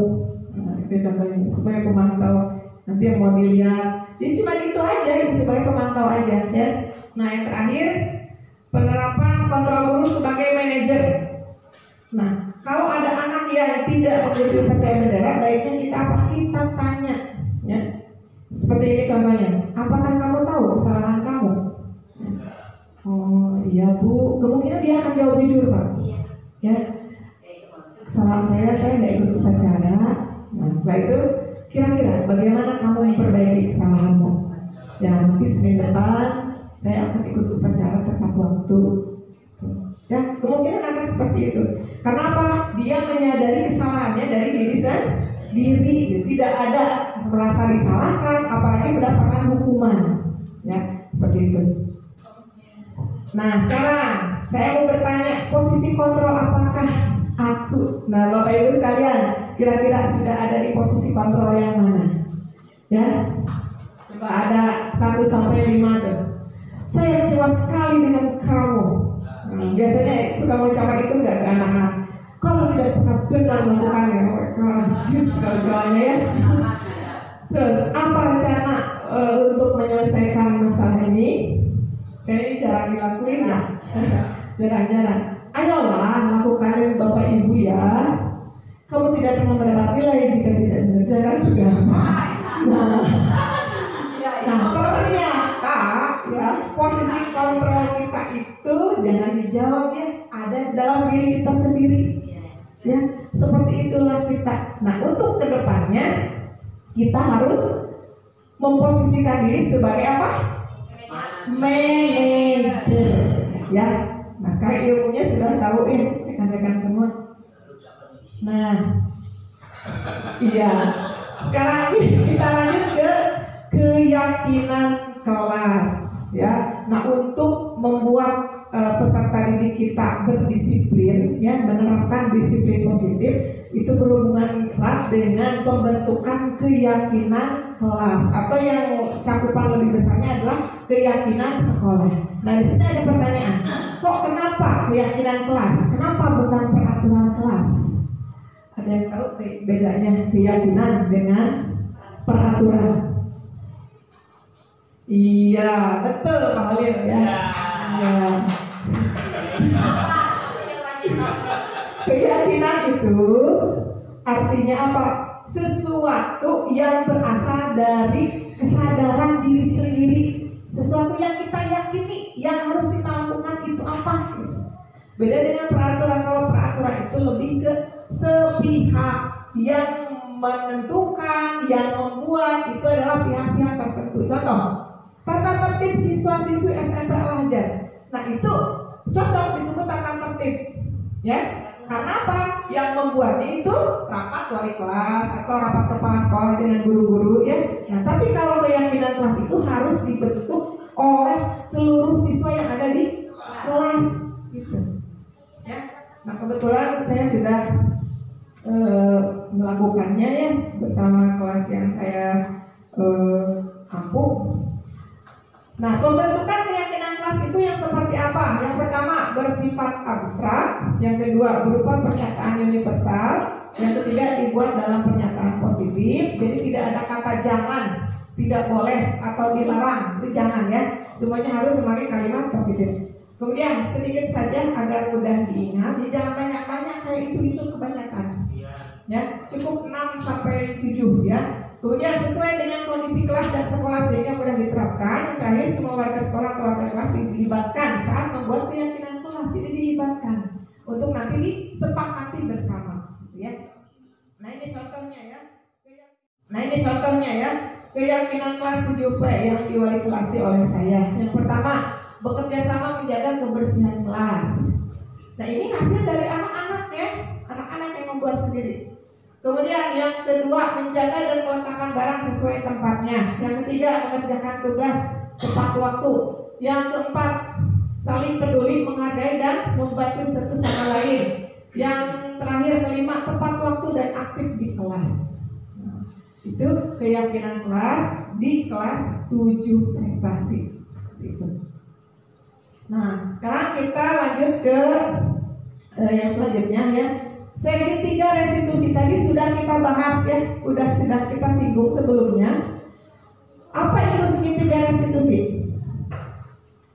Nah, itu contohnya sebagai pemantau. Nanti yang mau dilihat. Jadi cuma itu aja, itu sebagai pemantau aja ya. Nah, yang terakhir, penerapan kontrol guru sebagai manajer. Nah, kalau ada anak yang tidak mengikuti upacara bendera, baiknya kita apa? Kita tanya, ya. Seperti ini contohnya. Apakah kamu tahu kesalahan kamu? Oh iya bu, kemungkinan dia akan jawab jujur pak. Ya, kesalahan saya nggak ikut upacara. Nah, setelah itu kira-kira bagaimana kamu memperbaiki kesalahanmu? Ya, nanti Senin depan saya akan ikut upacara tepat waktu. Ya, kemungkinan akan seperti itu. Karena apa? Dia menyadari kesalahannya dari diri sendiri, tidak ada merasa disalahkan, apalagi mendapatkan hukuman. Ya, seperti itu. Nah, sekarang saya mau bertanya, posisi kontrol apakah aku? Nah, Bapak Ibu sekalian, kira-kira sudah ada di posisi kontrol yang mana? Ya, coba ada 1 sampai 5 tuh. Saya kecewa sekali dengan kamu. Biasanya suka mengucapkan itu enggak ke anak-anak. Kamu tidak pernah benar melakukannya. Jus kalau jualnya ya. Terus apa rencana untuk menyelesaikan masalah ini? Kayaknya jarang dilakuin ya. Jarang-jarang. Ayolah lakukan Bapak Ibu ya. Kamu tidak pernah mendapat nilai jika tidak mengerjakan tugas. Nah, ternyata ya posisi kontrol kita itu jangan dijawab ya, ada dalam diri kita sendiri. Ya, seperti itulah kita. Nah, untuk kedepannya kita harus memposisikan diri sebagai apa? Manajer. Ya, nah sekarang ilmunya sudah tahu ya rekan-rekan semua. Nah, iya. Sekarang kita lanjut ke keyakinan kelas ya. Nah, untuk membuat peserta didik kita berdisiplin ya, menerapkan disiplin positif itu berhubungan erat dengan pembentukan keyakinan kelas atau yang cakupan lebih besarnya adalah keyakinan sekolah. Nah, di sini ada pertanyaan, kok kenapa keyakinan kelas? Kenapa bukan peraturan kelas? Ada yang tahu bedanya keyakinan dengan peraturan? Iya, betul Pak Halil ya. Iya. Keyakinan itu artinya apa? Sesuatu yang berasal dari kesadaran diri sendiri, sesuatu yang kita yakini, yang harus kita lakukan itu apa? Beda dengan peraturan. Kalau peraturan itu lebih ke sepihak, yang menentukan, yang membuat itu adalah pihak-pihak tertentu. Contoh, tata tertib siswa-siswi SMP Al-Hajar. Nah, itu cocok disebut tata tertib, ya. Karena apa? Yang membuatnya itu rapat wali kelas atau rapat kepala sekolah dengan guru-guru, ya. Nah, tapi kalau keyakinan kelas itu harus dibentuk oleh seluruh siswa yang ada di kelas, gitu. Ya. Nah, kebetulan saya sudah melakukannya ya bersama kelas yang saya ampuh. Nah, pembentukan keyakinan kelas itu yang seperti apa? Yang pertama bersifat abstrak, yang kedua berupa pernyataan universal, yang ketiga dibuat dalam pernyataan positif. Jadi tidak ada kata jangan, tidak boleh atau dilarang, itu jangan ya. Semuanya harus memakai kalimat positif. Kemudian sedikit saja agar mudah diingat, jadi jangan banyak-banyak kayak itu kebanyakan. Ya, cukup 6 sampai 7 ya. Kemudian sesuai dengan kondisi kelas dan sekolah sehingga mudah diterapkan. Yang terakhir, semua warga sekolah atau warga kelas dilibatkan saat membuat keyakinan kelas. Jadi dilibatkan untuk nanti disepakati bersama, ya. Nah, ini contohnya ya. Keyakinan kelas 7P yang diwakilasi oleh saya. Yang pertama, bekerja sama menjaga kebersihan kelas. Nah, ini hasil dari anak-anak ya, anak-anak yang membuat sendiri. Kemudian yang kedua, menjaga dan meletakkan barang sesuai tempatnya. Yang ketiga, mengerjakan tugas tepat waktu. Yang keempat, saling peduli, menghargai dan membantu satu sama lain. Yang terakhir, kelima, tepat waktu dan aktif di kelas. Nah, itu keyakinan kelas di kelas 7 prestasi. Seperti itu. Nah, sekarang kita lanjut ke yang selanjutnya ya. Segitiga restitusi tadi sudah kita bahas ya, sudah kita singgung sebelumnya. Apa itu segitiga restitusi?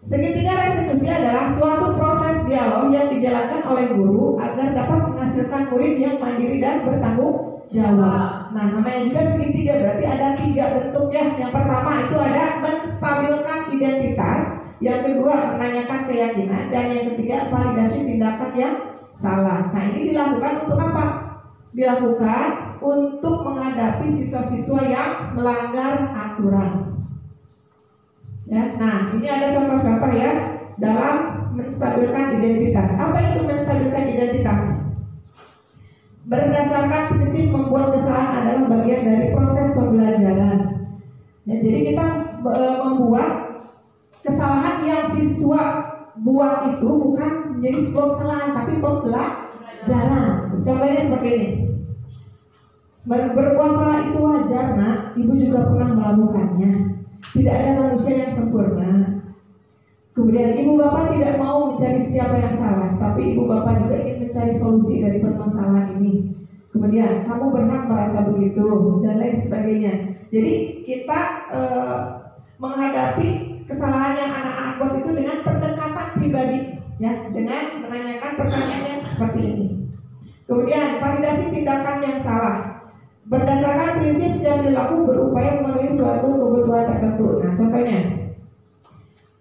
Segitiga restitusi adalah suatu proses dialog yang dijalankan oleh guru agar dapat menghasilkan murid yang mandiri dan bertanggung jawab. Nah, namanya juga segitiga, berarti ada 3 bentuk ya. Yang pertama itu ada menstabilkan identitas, yang kedua menanyakan keyakinan, dan yang ketiga validasi tindakan yang salah. Nah, ini dilakukan untuk apa? Dilakukan untuk menghadapi siswa-siswa yang melanggar aturan. Ya, nah ini ada contoh-contoh ya dalam menstabilkan identitas. Apa itu menstabilkan identitas? Berdasarkan prinsip membuat kesalahan adalah bagian dari proses pembelajaran. Ya, jadi kita membuat kesalahan yang siswa buat itu bukan menjadi sebuah kesalahan tapi pembelajaran. Contohnya seperti ini. Berbuat salah itu wajar, nak. Ibu juga pernah melakukannya. Tidak ada manusia yang sempurna. Kemudian ibu bapak tidak mau mencari siapa yang salah, tapi ibu bapak juga ingin mencari solusi dari permasalahan ini. Kemudian kamu berhak merasa begitu dan lain sebagainya. Jadi kita menghadapi kesalahan yang anak-anak buat itu dengan pendekatan pribadi, ya, dengan menanyakan pertanyaan yang seperti ini. Kemudian validasi tindakan yang salah. Berdasarkan prinsip setiap perilaku berupaya memenuhi suatu kebutuhan tertentu. Nah, contohnya,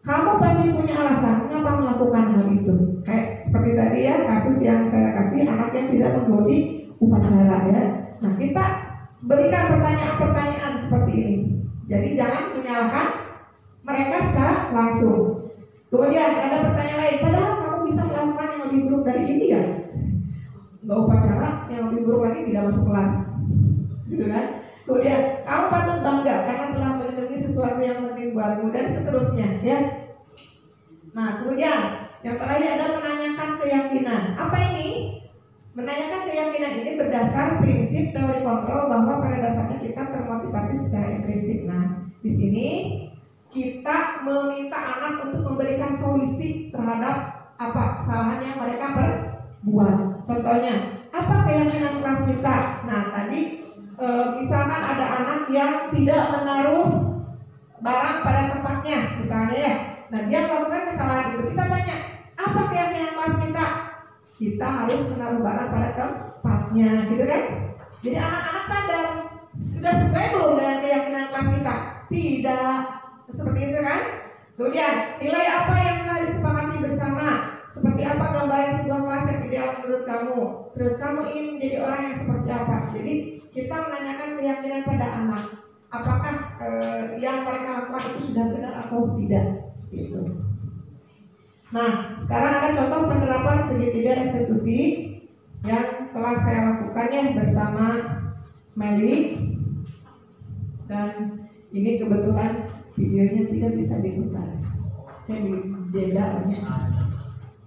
Kamu pasti punya alasan mengapa melakukan hal itu. Kayak seperti tadi ya, kasus yang saya kasih, anak yang tidak mengikuti upacara ya. Nah, kita berikan pertanyaan-pertanyaan seperti ini. Jadi jangan menyalahkan mereka secara langsung. Kemudian ada pertanyaan lain, padahal kamu bisa melakukan yang lebih buruk dari ini ya. Nggak upacara, yang lebih buruk lagi tidak masuk kelas, gitu kan? Kemudian kamu patut bangga karena telah melindungi sesuatu yang penting buatmu dan seterusnya ya. Nah, kemudian yang terakhir ada menanyakan keyakinan. Apa ini? Menanyakan keyakinan ini berdasar prinsip teori kontrol bahwa pada dasarnya kita termotivasi secara intrinsik. Nah, di sini kita meminta anak untuk memberikan solusi terhadap apa kesalahan yang mereka perbuat. Contohnya, apa keyakinan kelas kita? Nah, tadi misalkan ada anak yang tidak menaruh barang pada tempatnya, misalnya ya. Nah, dia melakukan kesalahan itu. Kita tanya, apa keyakinan kelas kita? Kita harus menaruh barang pada tempatnya, gitu kan? Jadi anak-anak sadar, sudah sesuai belum dengan keyakinan kelas kita? Tidak, seperti itu kan? Kemudian nilai apa yang telah disepakati bersama? Seperti apa gambaran sebuah kelas yang ideal menurut kamu? Terus kamu ingin menjadi orang yang seperti apa? Jadi kita menanyakan keyakinan pada anak, apakah yang mereka lakukan itu sudah benar atau tidak, gitu. Nah, sekarang ada contoh penerapan segitiga restitusi yang telah saya lakukannya bersama Meli, dan ini kebetulan videonya tidak bisa diputar, kayak di jeda ya,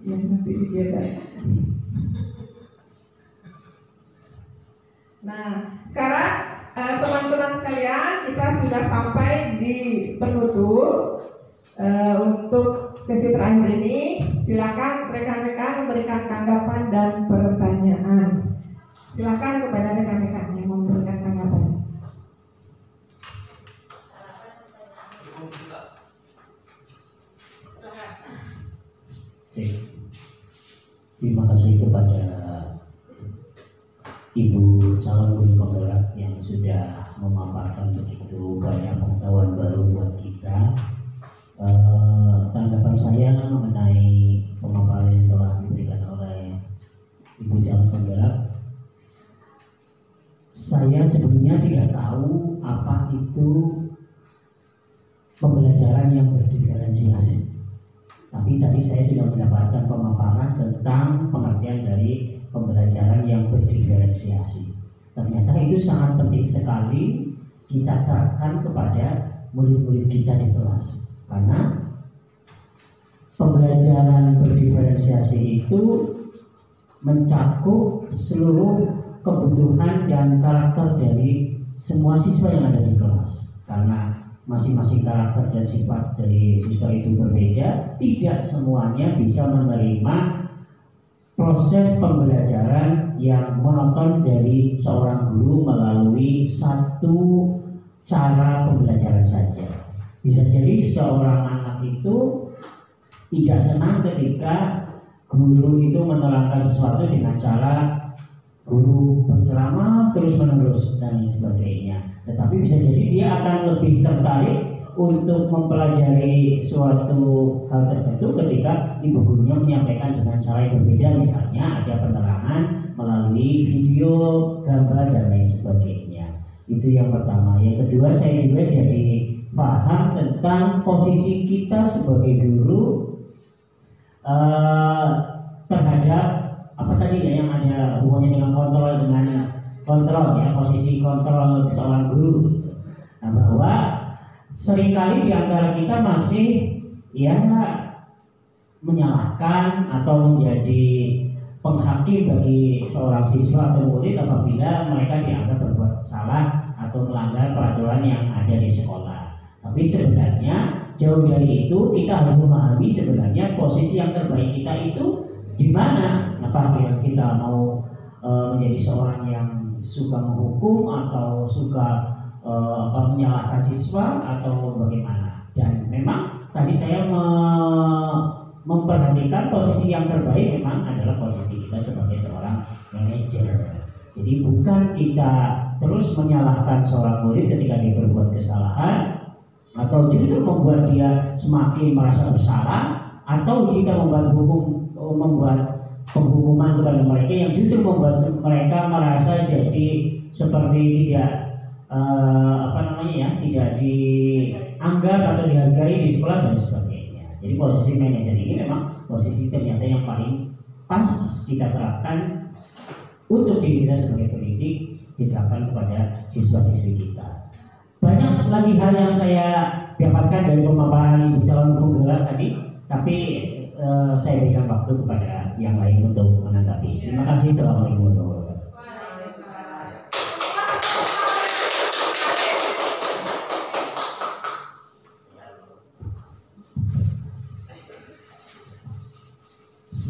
yang nanti di jeda. Nah, sekarang teman-teman sekalian, kita sudah sampai di penutup untuk sesi terakhir ini. Silakan rekan-rekan memberikan tanggapan dan pertanyaan. Silakan kepada rekan-rekan yang memberikan tanggapan. Terima kasih kepada Ibu calon guru penggerak yang sudah memaparkan begitu banyak pengetahuan baru buat kita. Tanggapan saya mengenai pemaparan yang telah diberikan oleh Ibu calon penggerak, saya sebelumnya tidak tahu apa itu pembelajaran yang berdiferensiasi. Tapi tadi saya sudah mendapatkan pemaparan tentang pengertian dari pembelajaran yang berdiferensiasi. Ternyata itu sangat penting sekali kita terapkan kepada murid-murid kita di kelas. Karena pembelajaran berdiferensiasi itu mencakup seluruh kebutuhan dan karakter dari semua siswa yang ada di kelas. Karena masing-masing karakter dan sifat dari siswa itu berbeda, tidak semuanya bisa menerima proses pembelajaran yang monoton dari seorang guru melalui satu cara pembelajaran saja. Bisa jadi seseorang anak itu tidak senang ketika guru itu menerangkan sesuatu dengan cara guru berceramah terus-menerus dan sebagainya. Tetapi bisa jadi dia akan lebih tertarik untuk mempelajari suatu hal tertentu ketika ibu gurunya menyampaikan dengan cara yang berbeda. Misalnya ada penerangan melalui video, gambar dan lain sebagainya. Itu yang pertama. Yang kedua, saya juga jadi paham tentang posisi kita sebagai guru terhadap apa tadi ya yang ada hubungannya dengan kontrol ya, posisi kontrol seorang guru gitu. Nah, bahwa seringkali di antara kita masih ya menyalahkan atau menjadi penghakim bagi seorang siswa atau murid apabila mereka dianggap berbuat salah atau melanggar peraturan yang ada di sekolah. Tapi sebenarnya jauh dari itu, kita harus memahami sebenarnya posisi yang terbaik kita itu di mana. Apakah kita mau menjadi seorang yang suka menghukum atau suka menyalahkan siswa atau bagaimana? Dan memang tadi saya memperhatikan posisi yang terbaik memang adalah posisi kita sebagai seorang manajer. Jadi bukan kita terus menyalahkan seorang murid ketika dia berbuat kesalahan, atau justru membuat dia semakin merasa bersalah, atau kita membuat penghukuman kepada mereka yang justru membuat mereka merasa jadi seperti tidak tidak dianggap atau dihargai di sekolah dan sebagainya. Jadi posisi manajer ini memang posisi ternyata yang paling pas kita terapkan untuk diri kita sebagai pendidik, diterapkan kepada siswa-siswi kita. Banyak lagi hal yang saya dapatkan dari pemaparan Ibu calon penggerak tadi, tapi saya berikan waktu kepada yang lain untuk menanggapi. Terima kasih. Assalamualaikum warahmatullahi wabarakatuh.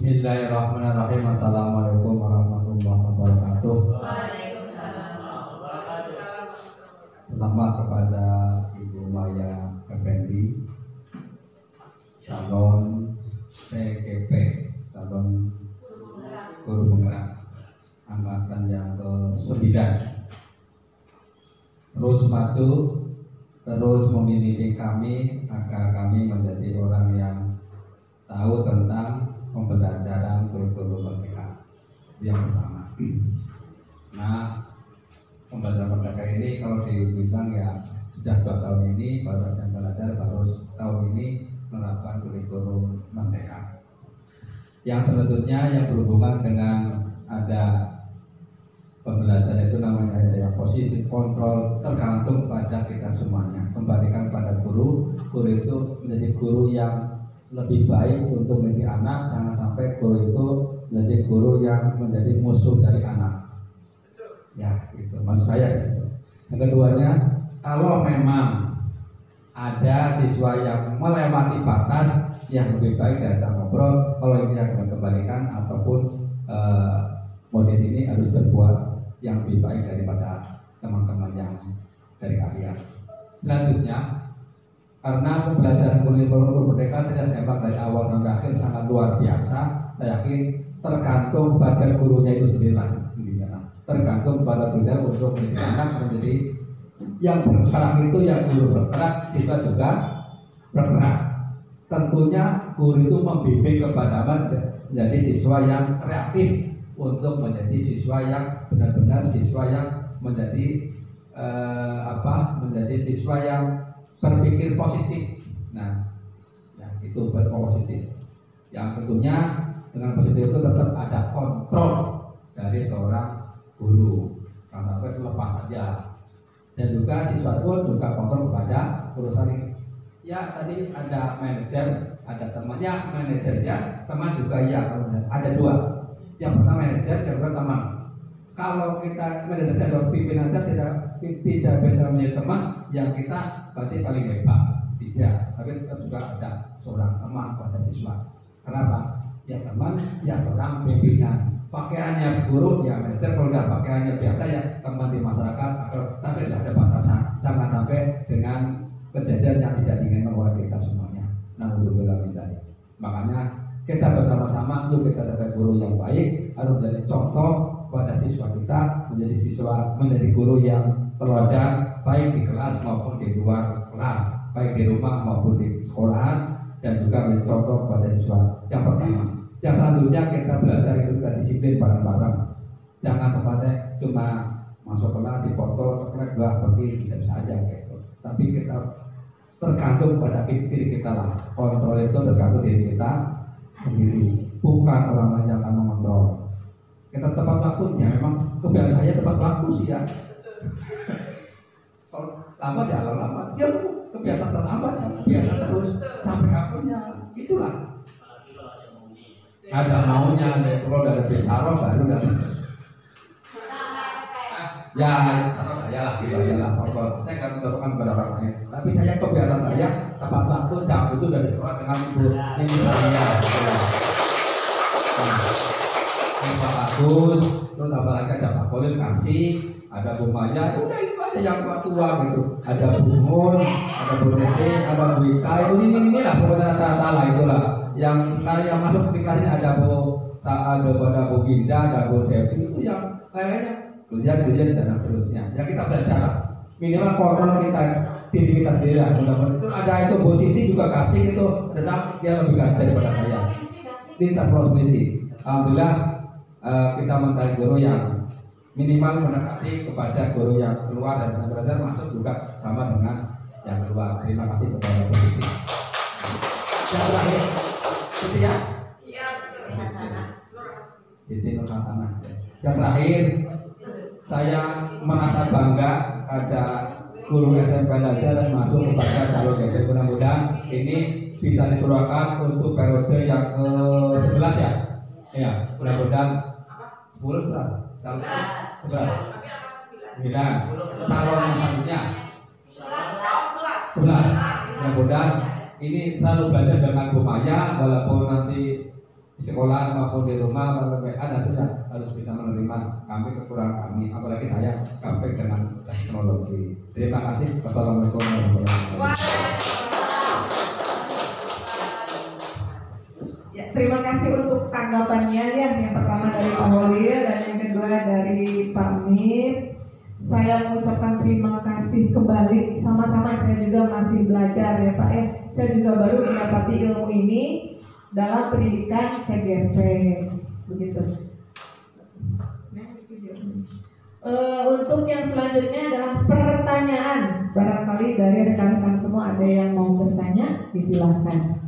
Bismillahirrahmanirrahim. Assalamualaikum warahmatullahi wabarakatuh. Selamat kepada Ibu Maya Effendi, calon CGP, calon guru penggerak angkatan yang ke-9. Terus maju, terus membimbing kami agar kami menjadi orang yang tahu tentang pembelajaran kurikulum merdeka. Yang pertama. Nah, pembelajaran merdeka ini kalau dibilang ya sudah 2 tahun ini baru saya belajar, baru tahun ini menerapkan kurikulum merdeka. Yang selanjutnya yang berhubungan dengan ada pembelajaran itu namanya ada yang positif, kontrol, tergantung pada kita semuanya. Kembalikan pada guru. Guru itu menjadi guru yang lebih baik untuk mendidik anak, jangan sampai guru itu menjadi guru yang menjadi musuh dari anak. Ya, itu maksud saya sih. Yang keduanya, kalau memang ada siswa yang melewati batas, yang lebih baik diajak ngobrol. Kalau ini akan kembalikan ataupun modis ini harus berbuat yang lebih baik daripada teman-teman yang dari kalian. Selanjutnya, karena pembelajaran kurikulum merdeka saya sepak dari awal sampai akhir sangat luar biasa. Saya yakin tergantung pada gurunya itu sendiri lah. Tergantung pada gurunya untuk mendidik anak menjadi yang bergerak itu yang guru bergerak, siswa juga bergerak. Tentunya guru itu membimbing kepada menjadi siswa yang kreatif, untuk menjadi siswa yang benar-benar siswa yang menjadi menjadi siswa yang berpikir positif. Nah, ya, itu berpositif. Yang tentunya dengan positif itu tetap ada kontrol dari seorang guru, jangan sampai itu lepas saja. Dan juga siswa pun juga kontrol kepada guru saling. Ya, tadi ada manajer, ada temannya, manajernya, teman juga ya. Ada 2. Yang pertama manajer, yang kedua teman. Kalau kita manajer harus pimpinan saja tidak bisa menjadi teman, yang kita berarti paling hebat. Tidak, tapi tetap juga ada seorang teman pada siswa. Kenapa? Ya teman, ya seorang pimpinan. Pakaiannya buruk ya manajer, kalau tidak pakaiannya biasa ya teman di masyarakat. Tapi tidak ada batasan. Jangan sampai dengan kejadian yang tidak diinginkan oleh kita semuanya. Alhamdulillah tadi. Makanya kita bersama-sama yuk kita sebagai guru yang baik harus menjadi contoh pada siswa kita, menjadi guru yang teladan baik di kelas maupun di luar kelas, baik di rumah maupun di sekolahan, dan juga menjadi contoh kepada siswa. Yang pertama. Yang selanjutnya kita belajar itu kita disiplin bareng-bareng. Jangan seperti cuma masuk kelas dipoto ceklek pergi bisa-bisa aja gitu. Tapi kita tergantung pada diri kita lah. Kontrol itu tergantung diri kita sendiri, bukan orang lain yang akan mengontrol. Kita tepat waktunya, memang kebiasaan saya tepat waktu sih ya. Kalau lambat ya lambat, dia tuh kebiasaan terlambat ya, biasa terus sampai waktunya. Itulah. Ada maunya, kalau dari Besaro baru datang. Ya, contoh saya lah, gitu aja lah contoh. Saya nggak mencontohkan kepada orang lain, tapi saya kebiasaan saya tepat waktu jam itu dari sekolah dengan ibu ini saya. Pak Agus, terus apalagi ada Pak Kolil kasih, ada Bu Maya, udah itu aja yang tua gitu. Ada Bu Mun, ada Bu Tete, ada Bu Ika, ini lah pokoknya rata-rata lah itulah. Yang sekarang yang masuk di kelas ini ada Bu Ginda, ada Bu Devi, itu yang lainnya. Kemudian dan seterusnya. Ya kita belajar minimal kontrol kita diri kita sendiri lah. Mudah-mudahan itu ada itu positif juga kasih itu renang dia lebih kasih daripada saya. Lintas profesi. Alhamdulillah kita mencari guru yang minimal mendekati kepada guru yang keluar dan saya belajar masuk juga sama dengan yang keluar. Terima kasih kepada positif. Yang terakhir, itu ya. Jadi Nurhasana. Yang terakhir, saya merasa bangga ada guru SMP Al-Azhar dan masuk kepada calon DP. Mudah-mudahan ini bisa dikeluarkan untuk periode yang ke-11 ya. Ya, mudah-mudahan 10 11 11 9 calon yang selanjutnya 11. Mudah-mudahan ini selalu belajar dengan Bu Maya walaupun nanti di sekolah maupun di rumah maupun ada tidak harus bisa menerima kami kekurangan kami, apalagi saya gaptek dengan teknologi. Terima kasih. Wassalamualaikum warahmatullahi wabarakatuh. Ya, terima kasih untuk tanggapannya ya. Yang pertama dari Pak Holil dan yang kedua dari Pak Mif. Saya mengucapkan terima kasih kembali. Sama-sama saya juga masih belajar ya Pak. Saya juga baru mendapati ilmu ini dalam pendidikan CGP begitu. Untuk yang selanjutnya adalah pertanyaan. Barangkali dari rekan-rekan semua ada yang mau bertanya, disilahkan.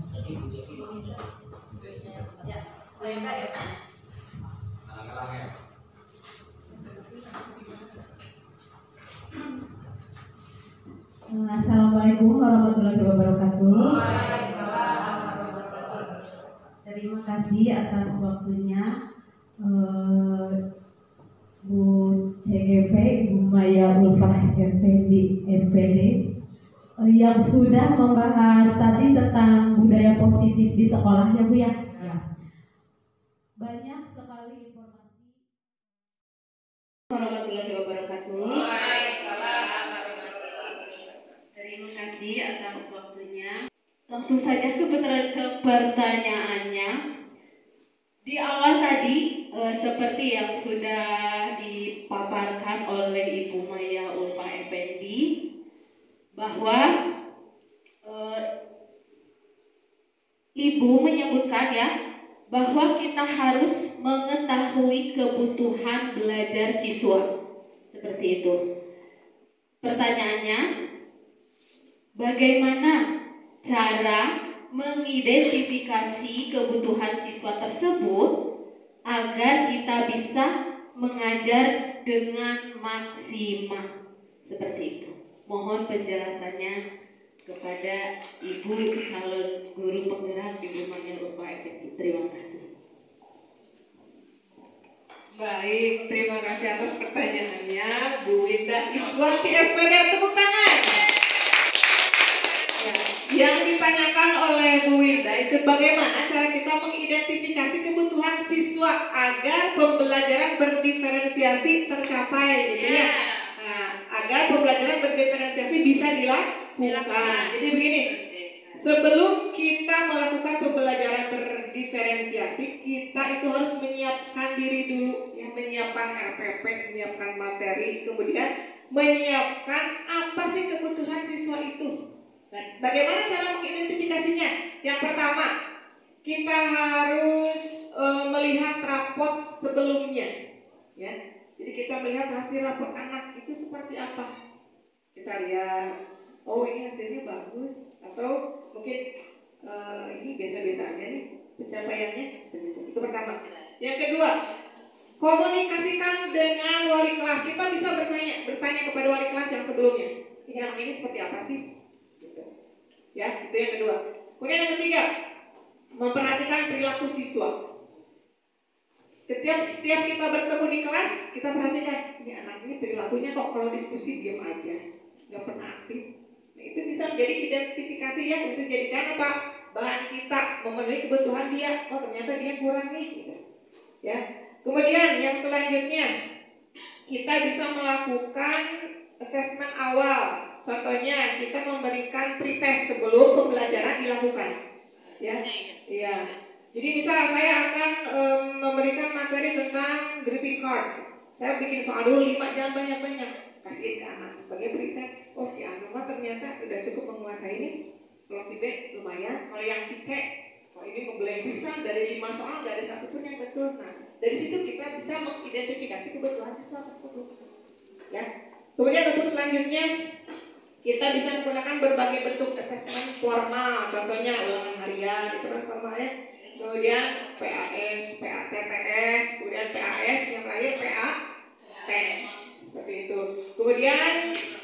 Assalamualaikum warahmatullahi wabarakatuh. Terima kasih atas waktunya Bu CGP, Ibu Maya Ulfah Effendi MPD yang sudah membahas tadi tentang budaya positif di sekolah ya Bu ya. Banyak sekali informasi. Warahmatullahi wabarakatuh. Terima kasih atas waktunya. Langsung saja ke pertanyaannya. Di awal tadi seperti yang sudah dipaparkan oleh Ibu Maya Ulfa Effendi bahwa Ibu menyebutkan ya bahwa kita harus mengetahui kebutuhan belajar siswa. Seperti itu. Pertanyaannya, bagaimana cara mengidentifikasi kebutuhan siswa tersebut agar kita bisa mengajar dengan maksimal? Seperti itu. Mohon penjelasannya kepada Ibu calon guru penggerak Ibu Maya Ulfa Effendi. Terima kasih. Baik, terima kasih atas pertanyaannya Bu Winda Iswanti SPD, tepuk tangan. Ya, yang ditanyakan oleh Bu Winda itu bagaimana cara kita mengidentifikasi kebutuhan siswa agar pembelajaran berdiferensiasi tercapai gitu ya. Nah, agar pembelajaran berdiferensiasi bisa dilakukan. Jadi begini, sebelum kita melakukan pembelajaran berdiferensiasi, kita itu harus menyiapkan diri dulu, ya, menyiapkan RPP, menyiapkan materi, kemudian menyiapkan apa sih kebutuhan siswa itu. Nah, bagaimana cara mengidentifikasinya? Yang pertama, kita harus melihat rapot sebelumnya, ya. Jadi kita melihat hasil rapot anak itu seperti apa. Kita lihat, oh ini hasilnya bagus, atau mungkin ini biasa-biasa aja nih pencapaiannya. Itu pertama. Yang kedua, komunikasikan dengan wali kelas. Kita bisa bertanya kepada wali kelas yang sebelumnya. Ini anak ini seperti apa sih? Ya, itu yang kedua. Kemudian yang ketiga, memperhatikan perilaku siswa. Setiap kita bertemu di kelas, kita perhatikan, ini anak ini perilakunya kok kalau diskusi diam aja, nggak pernah aktif. Nah, itu bisa menjadi identifikasi ya, untuk jadikan apa? Bahan kita memenuhi kebutuhan dia. Oh ternyata dia kurang nih, gitu. Ya. Kemudian yang selanjutnya, kita bisa melakukan asesmen awal. Contohnya kita memberikan pretest sebelum pembelajaran dilakukan, ya, iya. Jadi misal saya akan memberikan materi tentang greeting card, saya bikin soal dulu 5, jangan banyak-banyak, kasihin ke anak sebagai prioritas. Oh si Anu mah ternyata udah cukup menguasai ini. Kalau si B lumayan, kalau yang si C, kalau ini ngeblank pisang dari 5 soal gak ada satupun yang betul. Nah dari situ kita bisa mengidentifikasi kebutuhan siswa tersebut. Ya. Kemudian untuk selanjutnya kita bisa menggunakan berbagai bentuk asesmen formal, contohnya ulangan harian, itu kan formalnya. Kemudian PAS, PATTS, kemudian PAS, yang terakhir PAT, seperti itu. Kemudian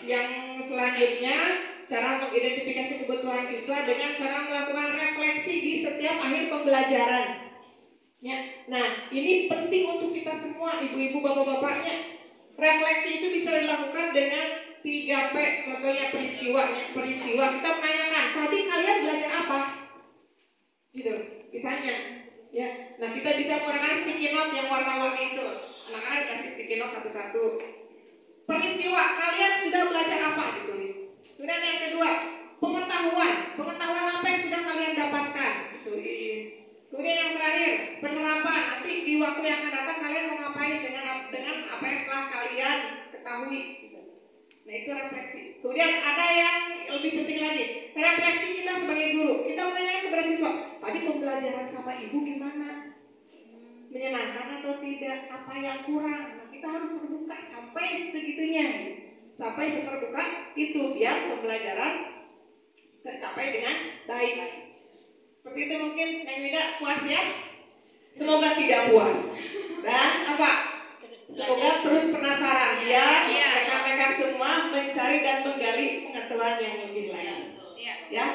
yang selanjutnya cara mengidentifikasi kebutuhan siswa dengan cara melakukan refleksi di setiap akhir pembelajaran. Ya, nah ini penting untuk kita semua, ibu-ibu, bapak-bapaknya. Refleksi itu bisa dilakukan dengan 3P, contohnya peristiwa. Kita menanyakan, tadi kalian belajar apa? Gitu, ditanya. Ya, nah kita bisa menggunakan sticky note yang warna-warni itu. Anak-anak dikasih sticky note satu-satu. Peristiwa, kalian sudah belajar apa? Ditulis. Kemudian yang kedua, pengetahuan apa yang sudah kalian dapatkan? Ditulis. Kemudian yang terakhir, penerapan. Nanti di waktu yang akan datang kalian mau ngapain dengan apa yang telah kalian ketahui? Nah itu refleksi. Kemudian ada yang lebih penting lagi, refleksi kita sebagai guru. Kita menanyakan kepada siswa, tadi pembelajaran sama ibu gimana? Menyenangkan atau tidak? Apa yang kurang? Nah kita harus terbuka sampai segitunya, sampai seterbuka itu biar pembelajaran tercapai dengan baik. Seperti itu mungkin yang tidak puas ya? Semoga tidak puas. Dan apa? Semoga terus penasaran ya, rekan-rekan semua mencari dan menggali pengetahuan yang lebih lain. Ya,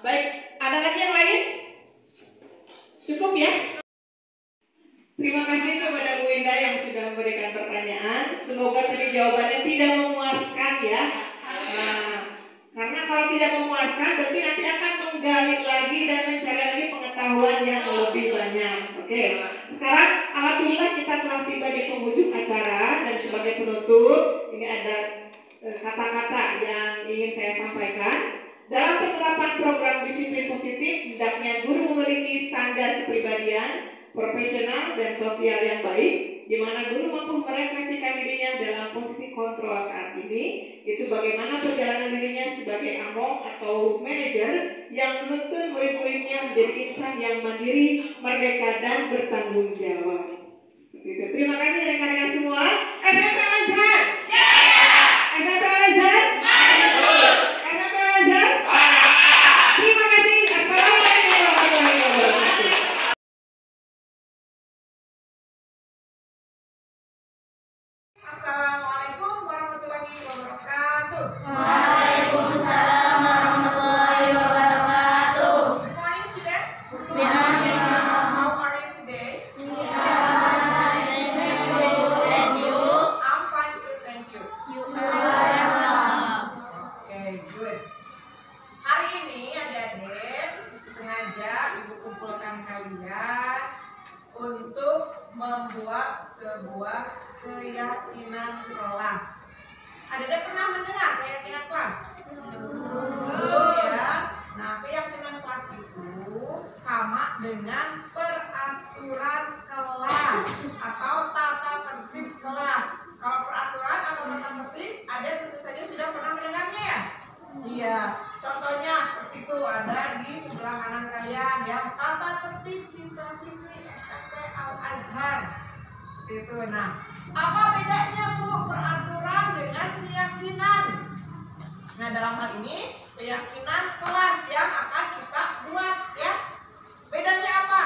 baik. Ada lagi yang lain? Cukup ya? Terima kasih kepada Bu Indah yang sudah memberikan pertanyaan. Semoga tadi jawabannya tidak memuaskan ya. Nah, karena kalau tidak memuaskan berarti nanti akan menggali lagi dan mencari lagi pengetahuan yang lebih banyak. Oke. Sekarang alhamdulillah kita telah tiba di penghujung acara dan sebagai penutup ini ada kata-kata yang ingin saya sampaikan. Dalam penerapan program disiplin positif, hendaknya guru memiliki standar kepribadian, profesional dan sosial yang baik, di mana guru mampu merefleksikan dirinya dalam posisi kontrol saat ini, itu bagaimana perjalanan dirinya sebagai among atau manajer yang menuntun murid-muridnya menjadi insan yang mandiri, merdeka dan bertanggung jawab. Gitu. Terima kasih rekan-rekan semua. SMP Al-Azhar. SMP Al-Azhar. SMP Al-Azhar. Terima kasih. Assalamualaikum warahmatullahi wabarakatuh. Assalamualaikum warahmatullahi wabarakatuh. Waalaikumsalam warahmatullahi wabarakatuh. Good morning, students. Good morning. How are you today? Thank you. And you? I'm fine too, thank you. You are welcome. Okay, good. Hari ini adik-adik sengaja ibu kumpulkan kalian untuk membuat sebuah keyakinan kelas. Adik-adik pernah mendengar keyakinan kelas? Belum ya? Nah, keyakinan kelas itu sama dengan peraturan kelas atau tata tertib kelas. Kalau peraturan atau tata tertib, adik tentu saja sudah pernah mendengarnya ya? Iya, contohnya seperti itu ada di sebelah kanan kalian yang tata tertib siswa-siswi SMP Al-Azhar. Itu. Nah, apa bedanya Bu peraturan dengan keyakinan? Nah, dalam hal ini keyakinan kelas yang akan kita buat ya. Bedanya apa?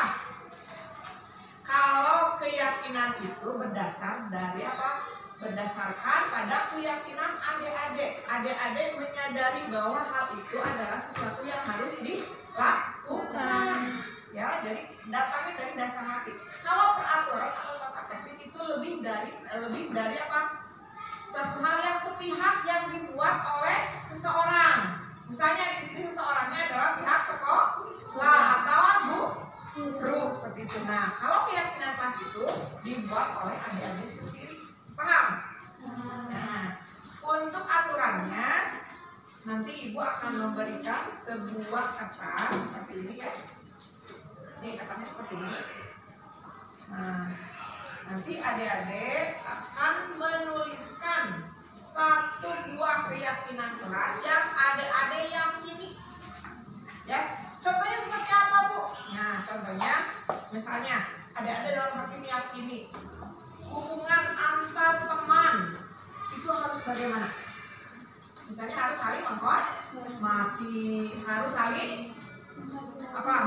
Kalau keyakinan itu berdasar dari apa? Berdasarkan pada keyakinan adik-adik. Adik-adik menyadari bahwa hal itu adalah sesuatu yang harus dilakukan. Ya, jadi datangnya dari dasar hati. Kalau peraturan atau tata tertib itu lebih dari apa? Satu hal yang sepihak yang dibuat oleh seseorang. Misalnya di sini seseorangnya adalah pihak sekolah atau guru seperti itu. Nah, kalau keyakinan kelas itu dibuat oleh adik-adik sendiri. Paham? Nah, untuk aturannya nanti ibu akan memberikan sebuah kertas seperti ini ya. Ini katanya seperti ini. Nah, nanti adik-adik akan menuliskan satu buah keyakinan keras yang adik-adik yakini. Ya, contohnya seperti apa, Bu? Nah, contohnya misalnya adik-adik dalam hati meyakini hubungan antar teman itu harus bagaimana? Misalnya harus saling menghormati, harus saling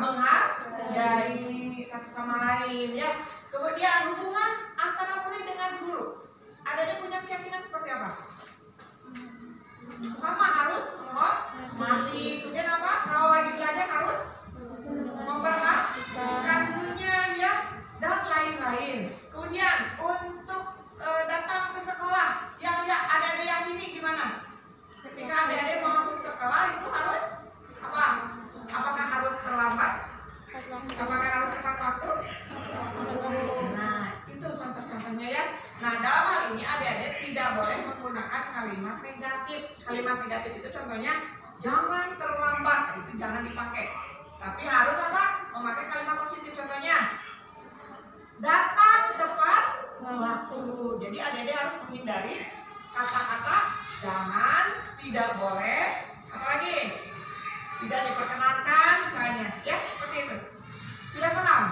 menghargai satu sama lain, ya. Kemudian hubungan antara murid dengan guru, ada punya keyakinan seperti apa? Sama, harus menghormati. Kemudian apa? Kalau lagi belajar harus memperhatikan gurunya, ya, dan lain-lain. Kemudian untuk datang ke sekolah, yang ada yakini gimana? Ketika adik-adik masuk sekolah itu harus apa? Apakah harus terlambat? Apakah harus tepat waktu? Nah, itu contoh-contohnya, ya. Nah, dalam hal ini adik-adik tidak boleh menggunakan kalimat negatif. Kalimat negatif itu contohnya jangan terlambat, itu jangan dipakai. Tapi harus apa? Memakai kalimat positif. Contohnya datang tepat waktu. Jadi adik-adik harus menghindari kata-kata jangan, tidak boleh, apalagi tidak diperkenankan misalnya, ya, seperti itu. Sudah paham?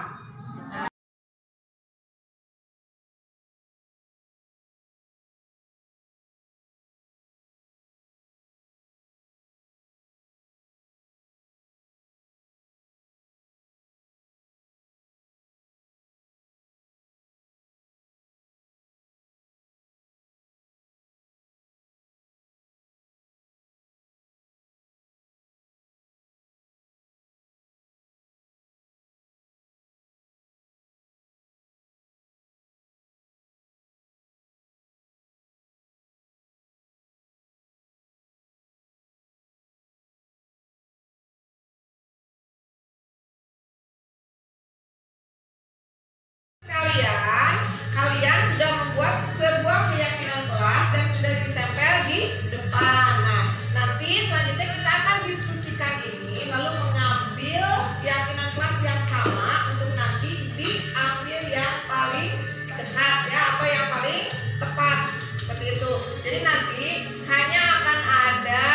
Kalian sudah membuat sebuah keyakinan kelas dan sudah ditempel di depan. Nah, nanti selanjutnya kita akan diskusikan ini, lalu mengambil keyakinan kelas yang sama untuk nanti diambil yang paling dekat, ya, atau yang paling tepat, seperti itu. Jadi nanti hanya akan ada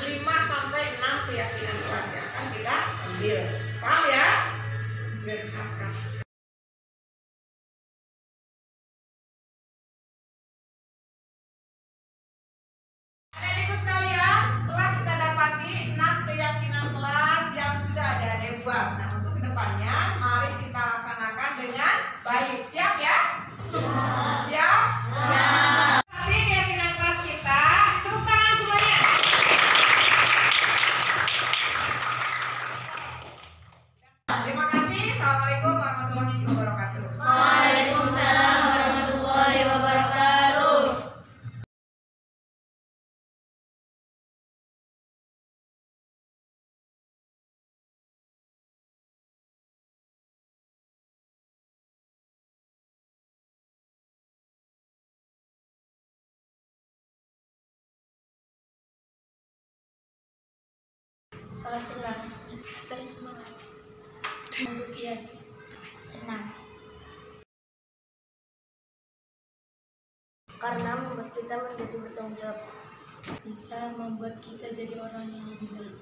5 sampai 6 keyakinan kelas yang akan kita ambil. Paham, ya? Nah, untuk kedepannya mari kita laksanakan dengan baik. Siap, ya? Siap? Nanti keyakinan kelas kita, tepuk tangan semuanya. Terima kasih. Assalamualaikum warahmatullahi wabarakatuh. Waalaikumsalam warahmatullahi wabarakatuh. Sangat senang, bersemangat, antusias, senang, karena membuat kita menjadi bertanggung jawab, bisa membuat kita jadi orang yang lebih baik,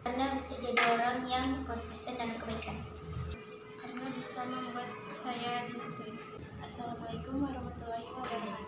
karena bisa jadi orang yang konsisten dalam kebaikan, karena bisa membuat saya disiplin. Assalamualaikum warahmatullahi wabarakatuh.